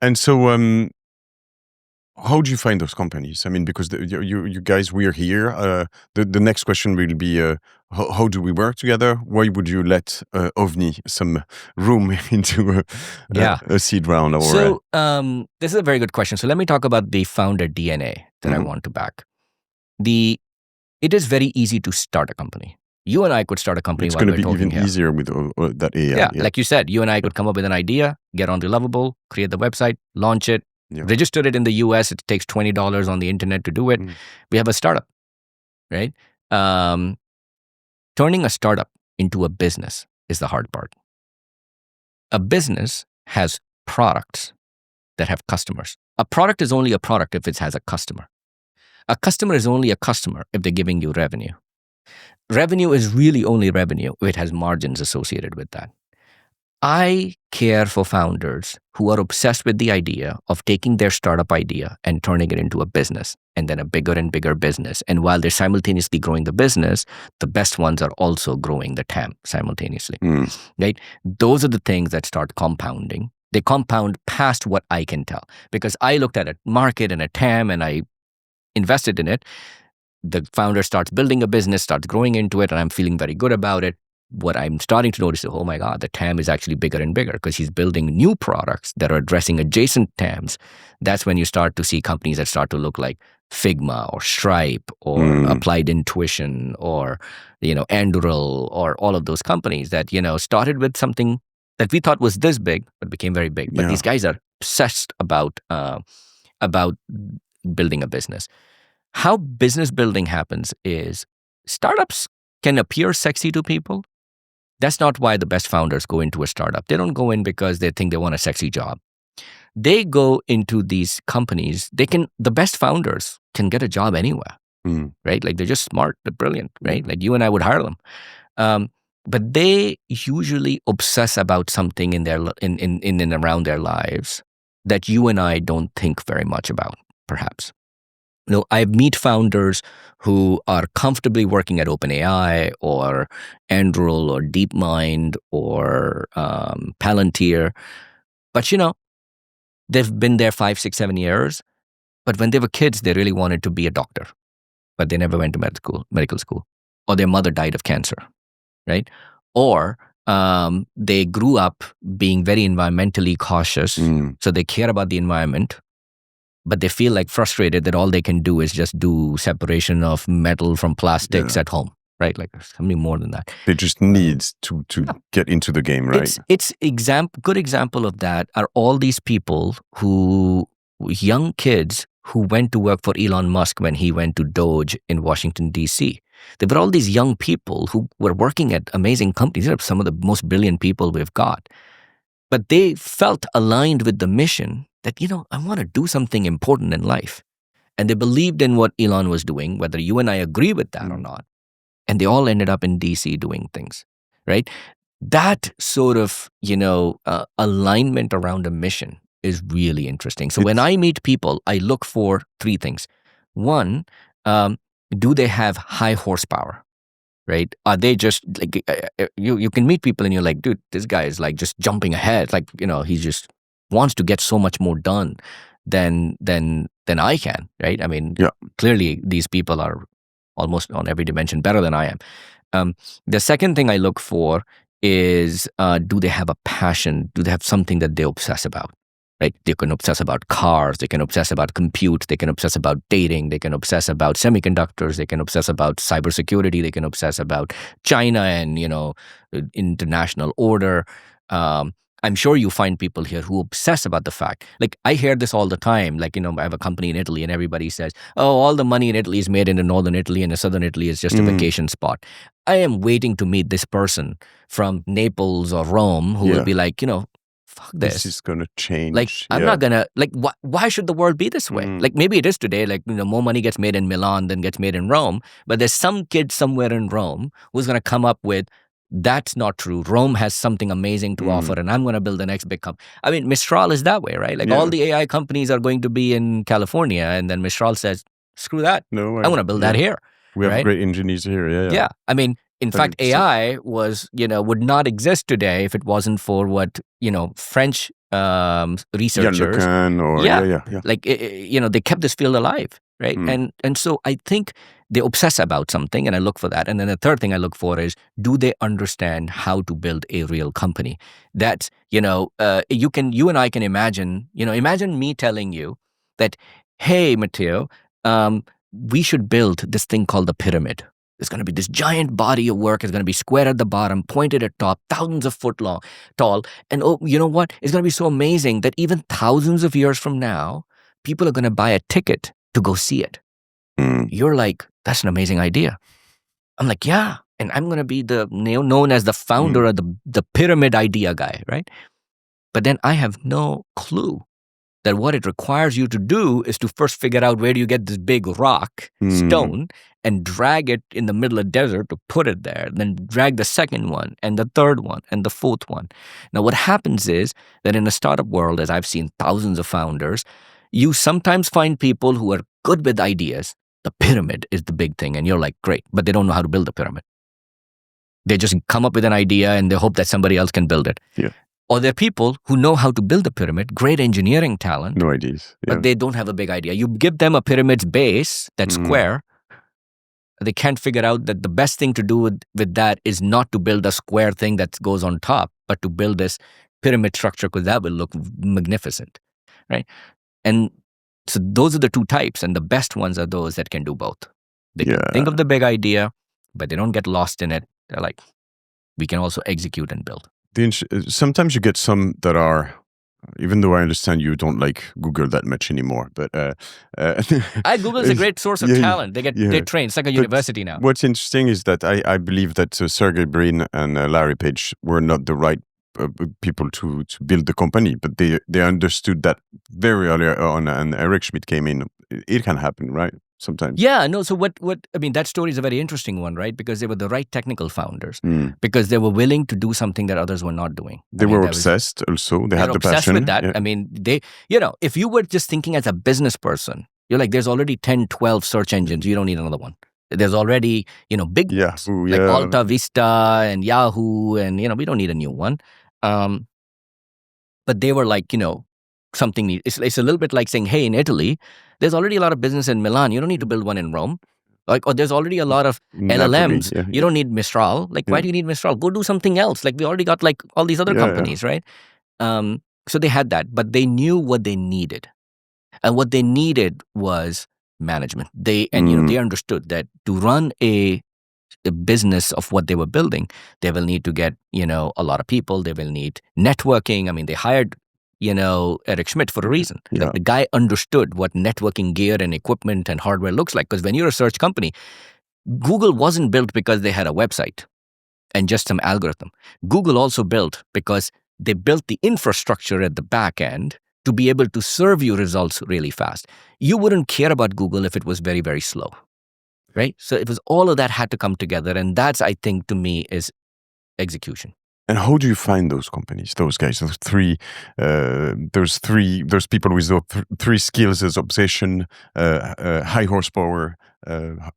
And so, how do you find those companies? Because you guys, we're here. The next question will be, how do we work together? Why would you let OVNI some room into a seed round? So this is a very good question. So let me talk about the founder DNA that I want to back. It is very easy to start a company. You and I could start a company. It's going to be even easier with that AI. Yeah, like you said, you and I could come up with an idea, get onto Lovable, create the website, launch it, register it in the US. It takes $20 on the internet to do it. We have a startup, right? Turning a startup into a business is the hard part. A business has products that have customers. A product is only a product if it has a customer. A customer is only a customer if they're giving you revenue. Revenue is really only revenue if it has margins associated with that. I care for founders who are obsessed with the idea of taking their startup idea and turning it into a business and then a bigger and bigger business. And while they're simultaneously growing the business, the best ones are also growing the TAM simultaneously, right? Those are the things that start compounding. They compound past what I can tell because I looked at a market and a TAM and I invested in it. The founder starts building a business, starts growing into it, and I'm feeling very good about it. What I'm starting to notice is, oh my God, the TAM is actually bigger and bigger because he's building new products that are addressing adjacent TAMs. That's when you start to see companies that start to look like Figma or Stripe or Applied Intuition or, Anduril or all of those companies that, started with something that we thought was this big, but became very big. But these guys are obsessed about building a business. How business building happens is startups can appear sexy to people. That's not why the best founders go into a startup. They don't go in because they think they want a sexy job. They go into these companies. The best founders can get a job anywhere, right? Like they're just smart, they're brilliant, right? Like you and I would hire them. But they usually obsess about something in and around their lives that you and I don't think very much about, perhaps. I meet founders who are comfortably working at OpenAI or Anduril or DeepMind or Palantir. But, they've been there 5, 6, 7 years. But when they were kids, they really wanted to be a doctor. But they never went to medical school. Or their mother died of cancer, right? Or they grew up being very environmentally cautious. So they care about the environment. But they feel like frustrated that all they can do is just do separation of metal from plastics at home, right? Like something more than that. They just need to get into the game, right? It's good example of that are all these people young kids who went to work for Elon Musk when he went to Doge in Washington, D.C. There were all these young people who were working at amazing companies. They're some of the most brilliant people we've got. But they felt aligned with the mission that, I want to do something important in life. And they believed in what Elon was doing, whether you and I agree with that or not. And they all ended up in DC doing things, right? That sort of, alignment around a mission is really interesting. So when I meet people, I look for 3 things. One, do they have high horsepower? Right? Are they just like, you can meet people and you're like, dude, this guy is like just jumping ahead. Like, he just wants to get so much more done than I can, right? I mean, clearly these people are almost on every dimension better than I am. The second thing I look for is, do they have a passion? Do they have something that they obsess about? Right? They can obsess about cars, they can obsess about compute, they can obsess about dating, they can obsess about semiconductors, they can obsess about cybersecurity, they can obsess about China and, international order. I'm sure you find people here who obsess about the fact. Like, I hear this all the time. Like, I have a company in Italy and everybody says, oh, all the money in Italy is made in the northern Italy and the southern Italy is just a vacation spot. I am waiting to meet this person from Naples or Rome who will be like, fuck this. This is going to change. Like, I'm not going to, like, why should the world be this way? Like, maybe it is today. Like, more money gets made in Milan than gets made in Rome. But there's some kid somewhere in Rome who's going to come up with, that's not true. Rome has something amazing to offer, and I'm going to build the next big company. I mean, Mistral is that way, right? Like, all the AI companies are going to be in California, and then Mistral says, screw that. No, I want to build that here. We have great engineers here. Yeah. I mean, in fact, AI would not exist today if it wasn't for what, French researchers. Like, they kept this field alive, right? And so I think they obsess about something, and I look for that. And then the third thing I look for is, do they understand how to build a real company? That, you and I can imagine, imagine me telling you that, hey, Matteo, we should build this thing called the pyramid. There's going to be this giant body of work. It's going to be square at the bottom, pointed at top, thousands of foot tall. And you know what? It's going to be so amazing that even thousands of years from now, people are going to buy a ticket to go see it. You're like, that's an amazing idea. I'm like, yeah. And I'm going to be known as the founder of the pyramid idea guy, right? But then I have no clue that what it requires you to do is to first figure out where do you get this big rock, stone, and drag it in the middle of the desert to put it there. Then drag the second one and the third one and the fourth one. Now, what happens is that in the startup world, as I've seen thousands of founders, you sometimes find people who are good with ideas. The pyramid is the big thing. And you're like, great, but they don't know how to build a pyramid. They just come up with an idea and they hope that somebody else can build it. Yeah. Or there are people who know how to build a pyramid, great engineering talent. No ideas. But they don't have a big idea. You give them a pyramid's base that's square. They can't figure out that the best thing to do with that is not to build a square thing that goes on top, but to build this pyramid structure because that will look magnificent, right? And so those are the 2 types. And the best ones are those that can do both. They can think of the big idea, but they don't get lost in it. They're like, we can also execute and build. Sometimes you get some that are Even though I understand you don't like Google that much anymore, but Google is a great source of talent. They get trained. It's like a university now. What's interesting is that I believe that Sergey Brin and Larry Page were not the right people to build the company, but they understood that very early on, and Eric Schmidt came in. It can happen, right? Sometimes. Yeah, no. So what I mean, that story is a very interesting one, right? Because they were the right technical founders, because they were willing to do something that others were not doing. They were obsessed also. They had the passion. Obsessed with that. Yeah. I mean, if you were just thinking as a business person, you're like, there's already 10, 12 search engines. You don't need another one. There's already, big Yahoo, like Alta Vista and Yahoo, and, we don't need a new one. But they were like, something. It's a little bit like saying, hey, in Italy, there's already a lot of business in Milan. You don't need to build one in Rome. Like, or there's already a lot of LLMs. Yeah. You don't need Mistral. Like, why do you need Mistral? Go do something else. Like, we already got like all these other companies, right? So they had that, but they knew what they needed, and what they needed was management. They understood that to run a business of what they were building, they will need to get a lot of people. They will need networking. I mean, they hired Eric Schmidt for a reason. Yeah. The guy understood what networking gear and equipment and hardware looks like. Because when you're a search company, Google wasn't built because they had a website and just some algorithm. Google also built because they built the infrastructure at the back end to be able to serve you results really fast. You wouldn't care about Google if it was very, very slow, right? So it was all of that had to come together. And that's, I think, to me, is execution. And how do you find those companies, those guys, those people with those three skills: as obsession, high horsepower,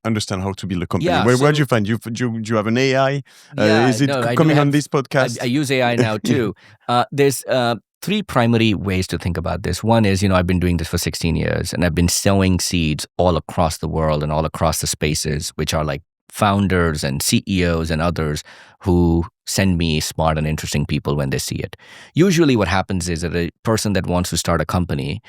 understand how to build a company? Yeah, where do you find? Do you have an AI? Is it coming on this podcast? I use AI now too. There's three primary ways to think about this. One is, I've been doing this for 16 years, and I've been sowing seeds all across the world and all across the spaces, which are like founders and CEOs and others who send me smart and interesting people when they see it. Usually what happens is that a person that wants to start a company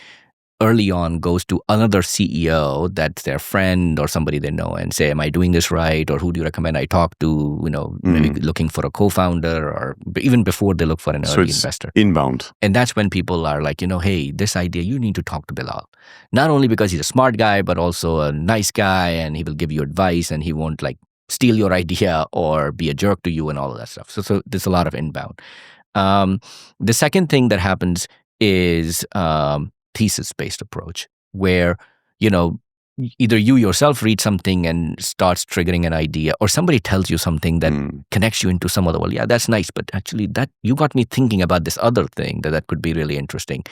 early on goes to another CEO that's their friend or somebody they know and say, am I doing this right? Or who do you recommend I talk to? Maybe looking for a co-founder, or even before they look for an early investor. Inbound. And that's when people are like, hey, this idea, you need to talk to Bilal. Not only because he's a smart guy, but also a nice guy, and he will give you advice, and he won't like steal your idea or be a jerk to you and all of that stuff. So there's a lot of inbound. The second thing that happens is thesis-based approach, where, either you yourself read something and starts triggering an idea, or somebody tells you something that connects you into some other world. Yeah, that's nice, but actually that you got me thinking about this other thing that could be really interesting.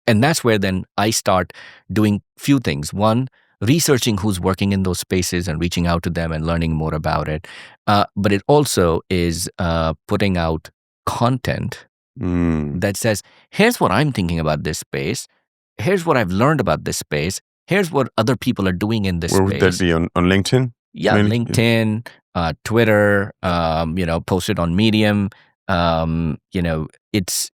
And that's where then I start doing few things. One, researching who's working in those spaces and reaching out to them and learning more about it. But it also is putting out content that says, here's what I'm thinking about this space. Here's what I've learned about this space. Here's what other people are doing in this space. Where would that be? On LinkedIn? Yeah, mainly? LinkedIn, Twitter, posted on Medium. It's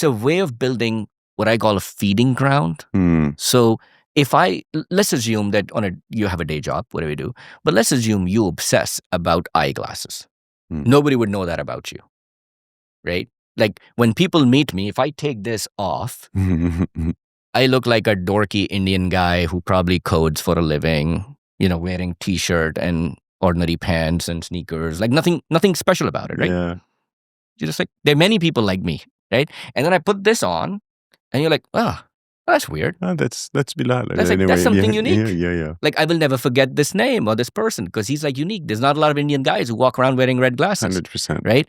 a way of building what I call a feeding ground. So let's assume that you have a day job, whatever you do, but let's assume you obsess about eyeglasses. Nobody would know that about you, right? Like when people meet me, if I take this off, I look like a dorky Indian guy who probably codes for a living, wearing t-shirt and ordinary pants and sneakers, like nothing special about it, right? Yeah. You're just like, there are many people like me, right? And then I put this on, and you're like, that's weird. That's Bilal. That's something unique. Yeah. Like, I will never forget this name or this person because he's like unique. There's not a lot of Indian guys who walk around wearing red glasses. 100%. Right?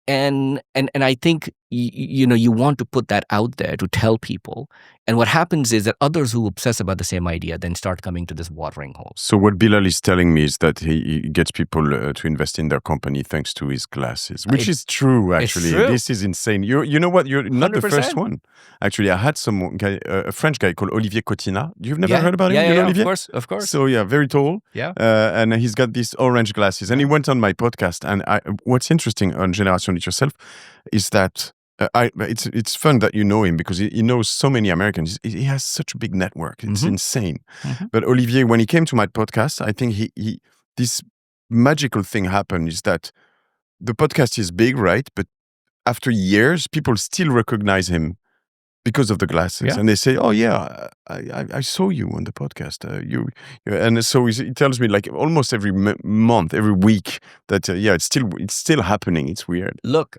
And I think, you want to put that out there to tell people. And what happens is that others who obsess about the same idea then start coming to this watering hole. So what Bilal is telling me is that he gets people to invest in their company thanks to his glasses, which is true, actually. It's true. This is insane. You know what? You're not 100%. the first one. Actually, I had some guy, a French guy called Olivier Cotina. You've never heard about him? Yeah, Olivier? of course. So yeah, very tall. Yeah. And he's got these orange glasses. And he went on my podcast. And what's interesting on Génération It Yourself is that it's fun that you know him because he knows so many Americans. He has such a big network. It's insane. But Olivier, when he came to my podcast, I think he this magical thing happened is that the podcast is big, right? But after years, people still recognize him because of the glasses, Yeah. and they say, "Oh yeah, I saw you on the podcast." And so he tells me like almost every month, every week that it's still happening. It's weird. Look,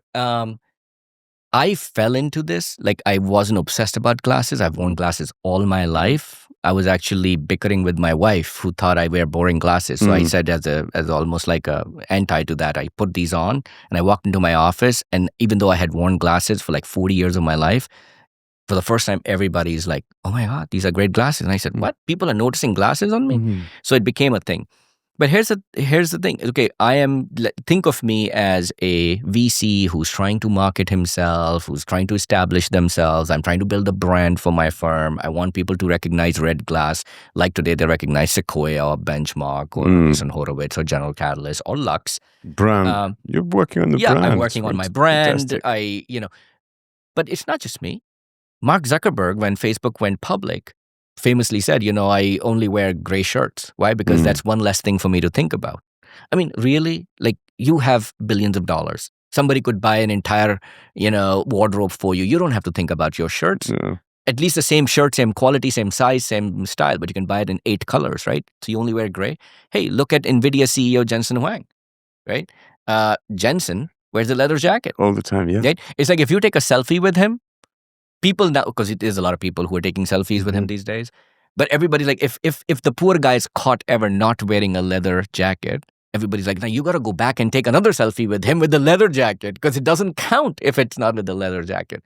I fell into this. Like, I wasn't obsessed about glasses. I've worn glasses all my life. I was actually bickering with my wife, who thought I wear boring glasses. So I said, as almost like a anti to that, I put these on and I walked into my office. And even though I had worn glasses for like 40 years of my life, for the first time, everybody's like, "Oh my God, these are great glasses." And I said, "What? People are noticing glasses on me?" So it became a thing. But here's the thing. Okay, think of me as a VC who's trying to market himself, who's trying to establish themselves. I'm trying to build a brand for my firm. I want people to recognize Red Glass. Like today, they recognize Sequoia or Benchmark or Andreessen Horowitz or General Catalyst or Lux. Brand. You're working on the brand. Yeah, I'm working on my brand. Fantastic. But it's not just me. Mark Zuckerberg, when Facebook went public, famously said, "I only wear gray shirts." Why? Because that's one less thing for me to think about. I mean, really? Like, you have billions of dollars. Somebody could buy an entire, wardrobe for you. You don't have to think about your shirts. Yeah. At least the same shirt, same quality, same size, same style, but you can buy it in 8 colors, right? So you only wear gray. Hey, look at NVIDIA CEO Jensen Huang, right? Jensen wears a leather jacket. All the time, yeah. Right? It's like if you take a selfie with him, people now, because there's a lot of people who are taking selfies with him these days, but everybody's like, if the poor guy is caught ever not wearing a leather jacket, everybody's like, now you got to go back and take another selfie with him with the leather jacket, because it doesn't count if it's not with the leather jacket.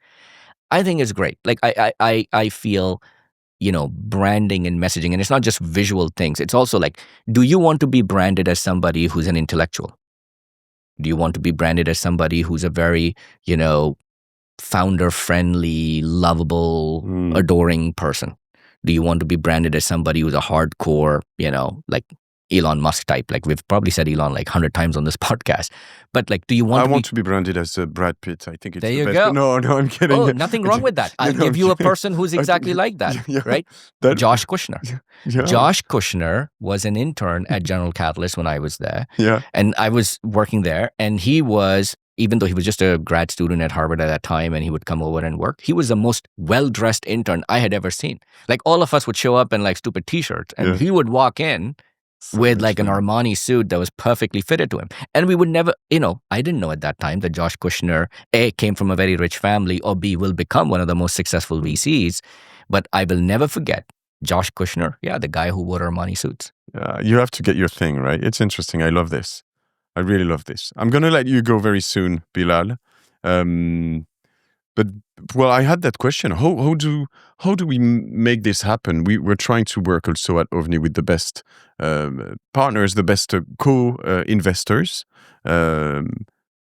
I think it's great. Like, I feel, branding and messaging, and it's not just visual things. It's also like, do you want to be branded as somebody who's an intellectual? Do you want to be branded as somebody who's a very, founder-friendly, lovable, adoring person? Do you want to be branded as somebody who's a hardcore, like Elon Musk type? Like, we've probably said Elon like 100 times on this podcast. But like, do you want to be branded as Brad Pitt. I think it's there the you best. go. No, I'm kidding. Oh, nothing wrong with that. I'll give you a person who's exactly like that, right? Josh Kushner. Yeah. Josh Kushner was an intern at General Catalyst when I was there. Yeah. And I was working there, and he was, even though he was just a grad student at Harvard at that time, and he would come over and work, he was the most well-dressed intern I had ever seen. Like, all of us would show up in like stupid t-shirts, and he would walk in with like an Armani suit that was perfectly fitted to him. And we would never, I didn't know at that time that Josh Kushner, A, came from a very rich family, or B, will become one of the most successful VCs. But I will never forget Josh Kushner, the guy who wore Armani suits. You have to get your thing, right? It's interesting. I love this. I really love this. I'm going to let you go very soon, Bilal. But I had that question. How do we make this happen? We're trying to work also at OVNI with the best partners, the best co-investors. And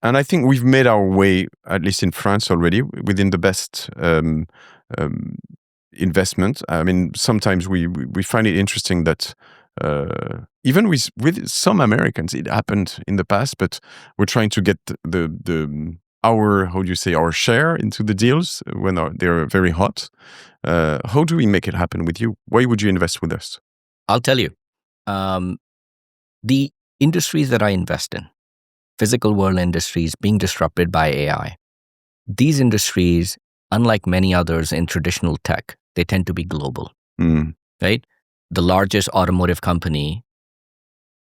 I think we've made our way, at least in France already, within the best investment. I mean, sometimes we find it interesting that even with some Americans, it happened in the past, but we're trying to get our share into the deals when they're very hot. How do we make it happen with you? Why would you invest with us? I'll tell you. The industries that I invest in, physical world industries being disrupted by AI, these industries, unlike many others in traditional tech, they tend to be global, right? The largest automotive company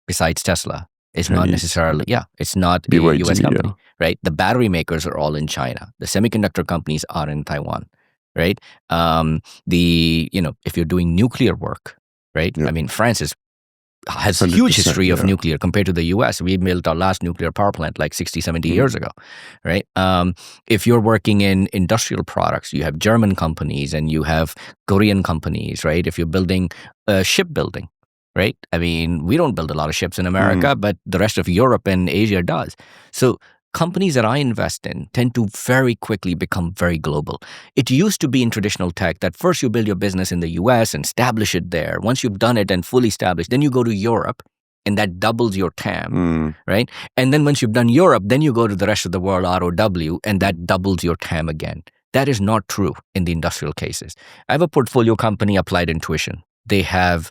besides Tesla is not necessarily, it's not a US company, right? The battery makers are all in China. The semiconductor companies are in Taiwan, right? If you're doing nuclear work, right? Yeah. I mean, France has a huge history of nuclear compared to the US. We built our last nuclear power plant like 60, 70 years ago, right? If you're working in industrial products, you have German companies and you have Korean companies, right? If you're building shipbuilding, right? I mean, we don't build a lot of ships in America, but the rest of Europe and Asia does. So companies that I invest in tend to very quickly become very global. It used to be in traditional tech that first you build your business in the US and establish it there. Once you've done it and fully established, then you go to Europe and that doubles your TAM, right? And then once you've done Europe, then you go to the rest of the world, ROW, and that doubles your TAM again. That is not true in the industrial cases. I have a portfolio company, Applied Intuition. They have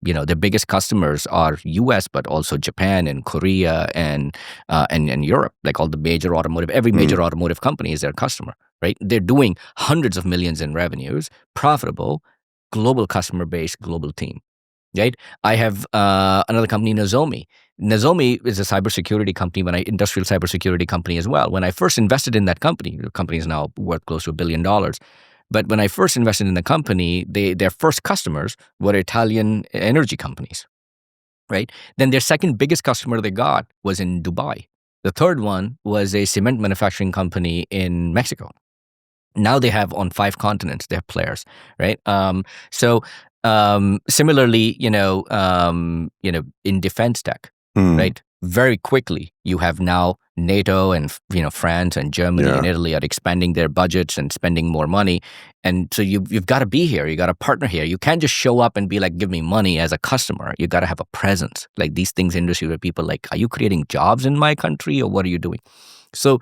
their biggest customers are US, but also Japan and Korea and Europe. Like all the major automotive, every major automotive company is their customer, right? They're doing hundreds of millions in revenues, profitable, global customer base, global team, right? I have another company, Nozomi. Nozomi is a cybersecurity company, industrial cybersecurity company as well. When I first invested in that company, the company is now worth close to $1 billion. But when I first invested in the company, their first customers were Italian energy companies, right? Then their second biggest customer they got was in Dubai. The third one was a cement manufacturing company in Mexico. Now they have on 5 continents, they have players, right? Similarly, in defense tech, right? Very quickly, you have now NATO and France and Germany and Italy are expanding their budgets and spending more money, and so you've got to be here. You got to partner here. You can't just show up and be like, "Give me money" as a customer. You got to have a presence. Like these things, industry where people like, "Are you creating jobs in my country, or what are you doing?" So,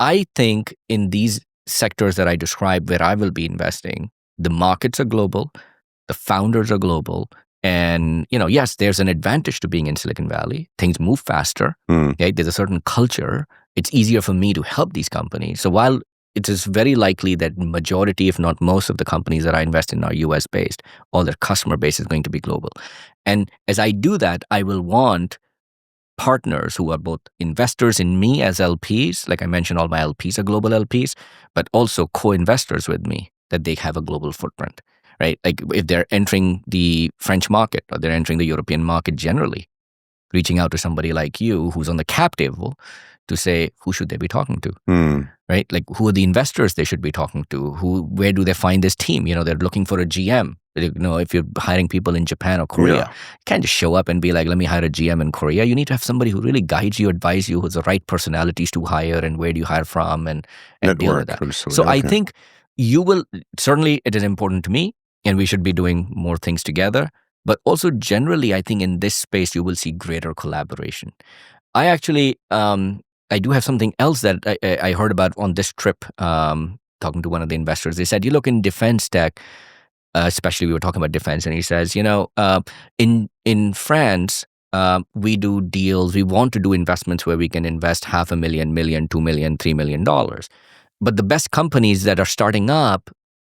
I think in these sectors that I described, where I will be investing, the markets are global, the founders are global. And, yes, there's an advantage to being in Silicon Valley. Things move faster. Okay? There's a certain culture. It's easier for me to help these companies. So while it is very likely that majority, if not most of the companies that I invest in are US-based, all their customer base is going to be global. And as I do that, I will want partners who are both investors in me as LPs. Like I mentioned, all my LPs are global LPs, but also co-investors with me, that they have a global footprint. Right? Like if they're entering the French market or they're entering the European market generally, reaching out to somebody like you who's on the cap table to say, who should they be talking to? Right? Like who are the investors they should be talking to? Where do they find this team? They're looking for a GM. If you're hiring people in Japan or Korea, you can't just show up and be like, let me hire a GM in Korea. You need to have somebody who really guides you, advise you, who's the right personalities to hire and where do you hire from and deal with that. So I think you will, certainly it is important to me, and we should be doing more things together. But also generally, I think in this space, you will see greater collaboration. I actually, I do have something else that I heard about on this trip, talking to one of the investors. They said, you look in defense tech, especially we were talking about defense, and he says, in France, we do deals, we want to do investments where we can invest $500,000, $1 million, $2 million, $3 million. But the best companies that are starting up,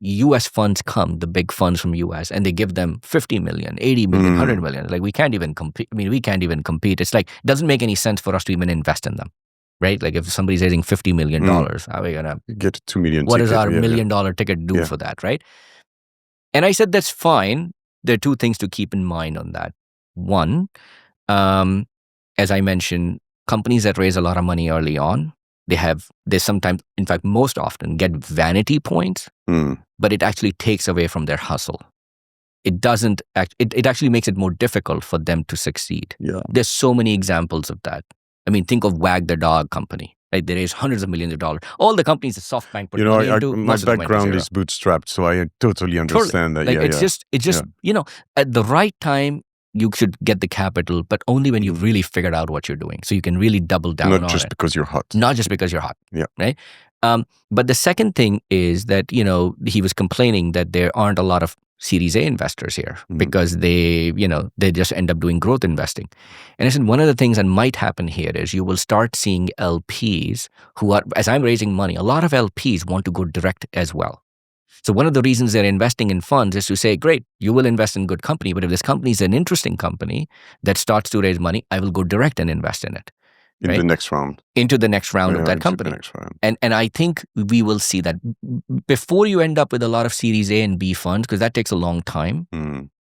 US funds come, the big funds from US, and they give them 50 million, 80 million, 100 million. Like we can't even compete. We can't even compete. It's like, it doesn't make any sense for us to even invest in them, right? Like if somebody's raising $50 million, how are we going to get $2 million? What does our $1 million ticket do for that, right? And I said, that's fine. There are 2 things to keep in mind on that. One, as I mentioned, companies that raise a lot of money early on, they sometimes, in fact, most often get vanity points, but it actually takes away from their hustle. It doesn't, it actually makes it more difficult for them to succeed. There's so many examples of that. I mean, think of Wag the Dog company. Right? They raise hundreds of millions of dollars. All the companies that SoftBank put money into, my background is bootstrapped, so I totally understand that. Like it's just, at the right time, you should get the capital, but only when you've really figured out what you're doing. So you can really double down on it. Not just because you're hot. Not just because you're hot. Yeah. Right? But the second thing is that, he was complaining that there aren't a lot of Series A investors here because they just end up doing growth investing. And I said, one of the things that might happen here is you will start seeing LPs who are, as I'm raising money, a lot of LPs want to go direct as well. So one of the reasons they're investing in funds is to say, great, you will invest in good company, but if this company is an interesting company that starts to raise money, I will go direct and invest in it. The next round. Into the next round of that company. And I think we will see that before you end up with a lot of Series A and B funds, because that takes a long time,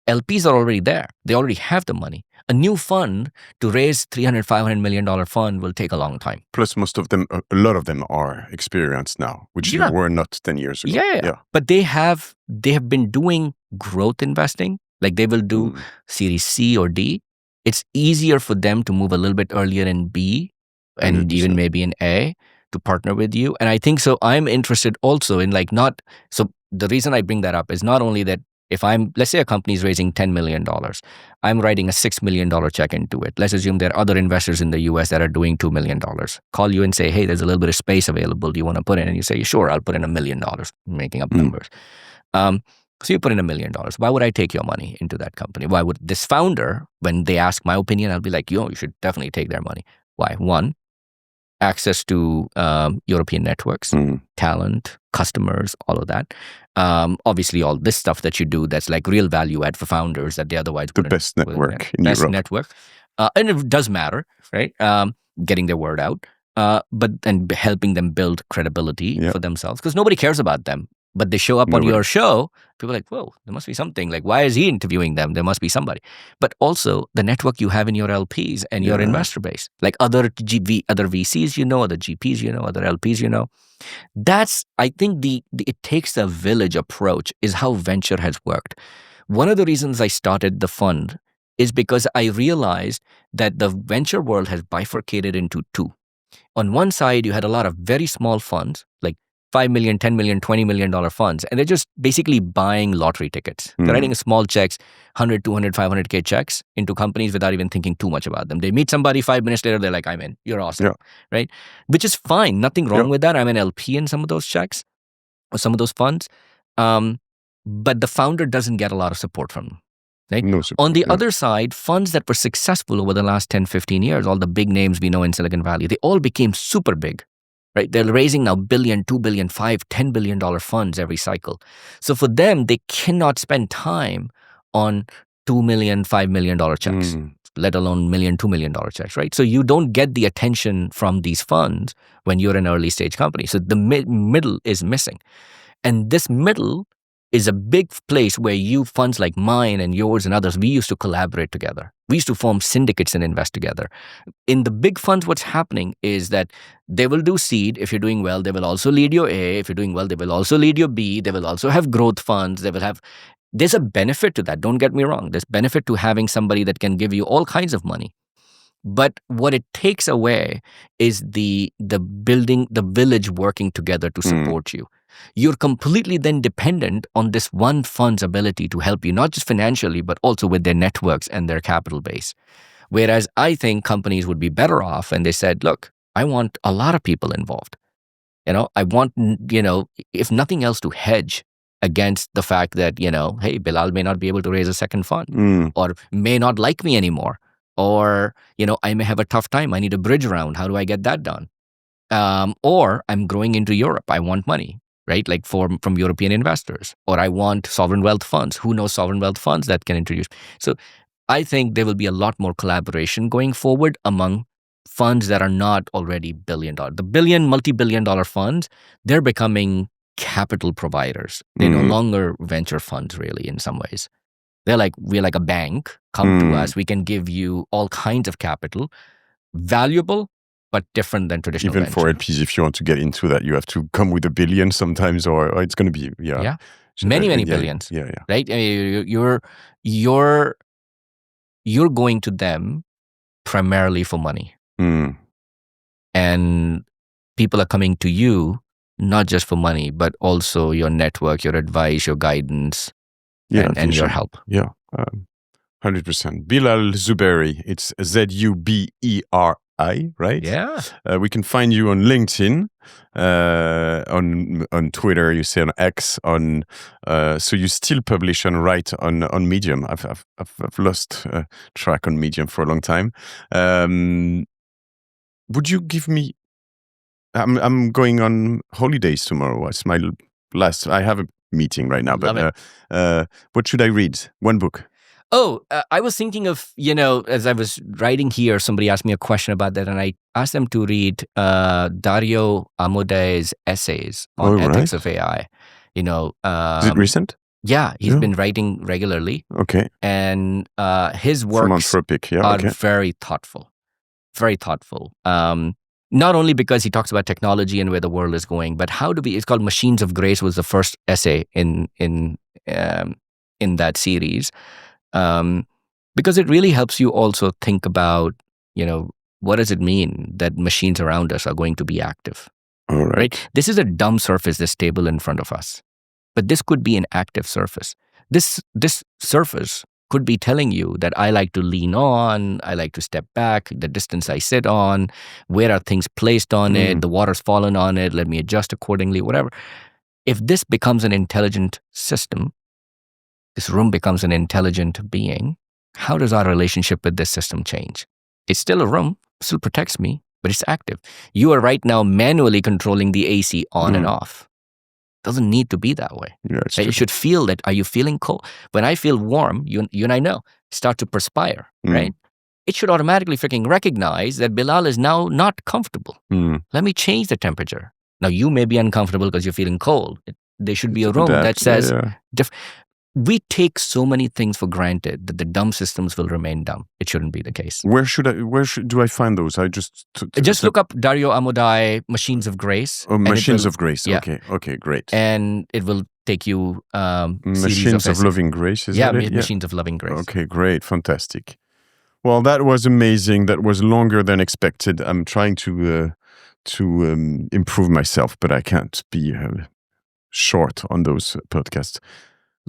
LPs are already there. They already have the money. A new fund to raise $300, $500 million fund will take a long time. Plus, most of them, a lot of them are experienced now, which they were not 10 years ago. Yeah. But they have been doing growth investing. Like they will do Series C or D. It's easier for them to move a little bit earlier in B and 100%. Even maybe in A to partner with you. And I think so I'm interested also in so the reason I bring that up is not only that if let's say a company is raising $10 million, I'm writing a $6 million check into it. Let's assume there are other investors in the US that are doing $2 million. Call you and say, hey, there's a little bit of space available. Do you want to put in? And you say, sure, I'll put in $1 million, making up numbers. So you put in $1 million. Why would I take your money into that company? Why would this founder, when they ask my opinion, I'll be like, you should definitely take their money. Why? One, access to European networks, talent, customers, all of that. Obviously, all this stuff that you do that's like real value add for founders that they otherwise the best network in best Europe. network. And it does matter, right? Getting their word out, and helping them build credibility for themselves, because nobody cares about them. But they show up on your show, people are like, whoa, there must be something. Like, why is he interviewing them? There must be somebody. But also the network you have in your LPs and your investor base, like other VCs, other GPs, other LPs, That's, I think it takes a village approach is how venture has worked. One of the reasons I started the fund is because I realized that the venture world has bifurcated into two. On one side, you had a lot of very small funds, like $5 million, $10 million, $20 million funds. And they're just basically buying lottery tickets. They're writing small checks, 100, 200, 500K checks into companies without even thinking too much about them. They meet somebody 5 minutes later, they're like, I'm in. You're awesome. Right? Which is fine. Nothing wrong with that. I'm an LP in some of those checks or some of those funds. But the founder doesn't get a lot of support from them. Right? No support, on the other side, funds that were successful over the last 10, 15 years, all the big names we know in Silicon Valley, they all became super big. Right? They're raising now $1 billion, $2 billion, $5, $10 billion funds every cycle. So for them, they cannot spend time on $2 million, $5 million checks, let alone $1 million, $2 million checks, right? So you don't get the attention from these funds when you're an early stage company. So the middle is missing. And this middle is a big place where funds like mine and yours and others, we used to collaborate together. We used to form syndicates and invest together. In the big funds, what's happening is that they will do seed. If you're doing well, they will also lead your A. If you're doing well, they will also lead your B. They will also have growth funds. There's a benefit to that. Don't get me wrong. There's benefit to having somebody that can give you all kinds of money. But what it takes away is the building, the village working together to support you. You're completely then dependent on this one fund's ability to help you, not just financially, but also with their networks and their capital base. Whereas I think companies would be better off and they said, look, I want a lot of people involved. I want, if nothing else, to hedge against the fact that, hey, Bilal may not be able to raise a second fund or may not like me anymore. Or, I may have a tough time. I need a bridge round. How do I get that done? Or I'm growing into Europe. I want money, right? Like from European investors. Or I want sovereign wealth funds. Who knows sovereign wealth funds that can introduce? So I think there will be a lot more collaboration going forward among funds that are not already billion-dollar. The multi-billion-dollar funds, they're becoming capital providers. They're no longer venture funds, really, in some ways. We're like a bank. Come to us. We can give you all kinds of capital, valuable, but different than traditional Even venture. for LPs, if you want to get into that, you have to come with $1 billion sometimes, or it's going to be, many billions. Right? You're going to them primarily for money. And people are coming to you not just for money, but also your network, your advice, your guidance, and your help. 100%. Bilal Zuberi, it's Zuberi, right? Yeah. We can find you on LinkedIn, on Twitter, you say on X, so you still publish and write on Medium. I've lost track on Medium for a long time. Would you give me? I'm going on holidays tomorrow. It's my last. I have a meeting right now, but what should I read? One book. Oh, I was thinking of, as I was writing here, somebody asked me a question about that, and I asked them to read Dario Amodei's essays on ethics of AI. Is it recent? Yeah, he's been writing regularly. Okay. And his works are very thoughtful. Very thoughtful. Not only because he talks about technology and where the world is going, but it's called Machines of Grace was the first essay in that series. Because it really helps you also think about, what does it mean that machines around us are going to be active? All right. This is a dumb surface, this table in front of us. But this could be an active surface. This surface could be telling you that I like to lean on, I like to step back, the distance I sit on, where are things placed on it, the water's fallen on it, let me adjust accordingly, whatever. If this becomes an intelligent system, this room becomes an intelligent being, how does our relationship with this system change? It's still a room, still protects me, but it's active. You are right now manually controlling the AC on and off. Doesn't need to be that way. Yeah, You should feel that. Are you feeling cold? When I feel warm, you and I know, start to perspire, right? It should automatically freaking recognize that Bilal is now not comfortable. Let me change the temperature. Now, you may be uncomfortable because you're feeling cold. There should be a room that says, we take so many things for granted that the dumb systems will remain dumb. It shouldn't be the case. Where do I find those? I just look up Dario Amodei, Machines of Grace. Oh, Machines of Grace. Yeah. Okay, great. And it will take you Machines of Loving Grace, is that it? Machines of Loving Grace. Okay, great. Fantastic. Well, that was amazing. That was longer than expected. I'm trying to improve myself, but I can't be short on those podcasts.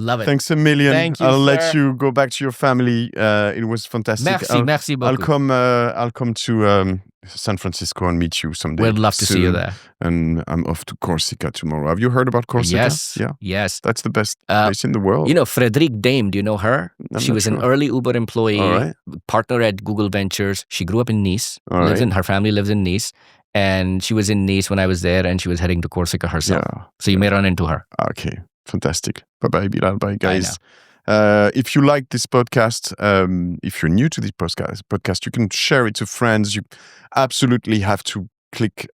Love it. Thanks a million. Thank you, I'll let you go back to your family. It was fantastic. Merci beaucoup. I'll come to San Francisco and meet you someday. We'd love to see you there. And I'm off to Corsica tomorrow. Have you heard about Corsica? Yes. Yeah. Yes. That's the best place in the world. Frédérique Dame, do you know her? She was an early Uber employee, partner at Google Ventures. She grew up in Nice. Her family lives in Nice. And she was in Nice when I was there, and she was heading to Corsica herself. Yeah. So you may run into her. Okay. Fantastic. Bye-bye, Bilal. Bye, guys. If you like this podcast, if you're new to this podcast, you can share it to friends. You absolutely have to click,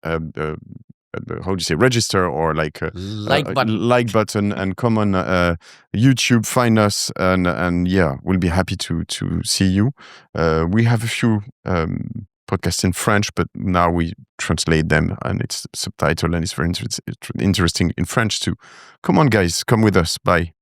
register or like button and come on YouTube, find us, and we'll be happy to see you. We have a few podcasts in French, but now we translate them and it's subtitled and it's very interesting in French too. Come on, guys, come with us. Bye.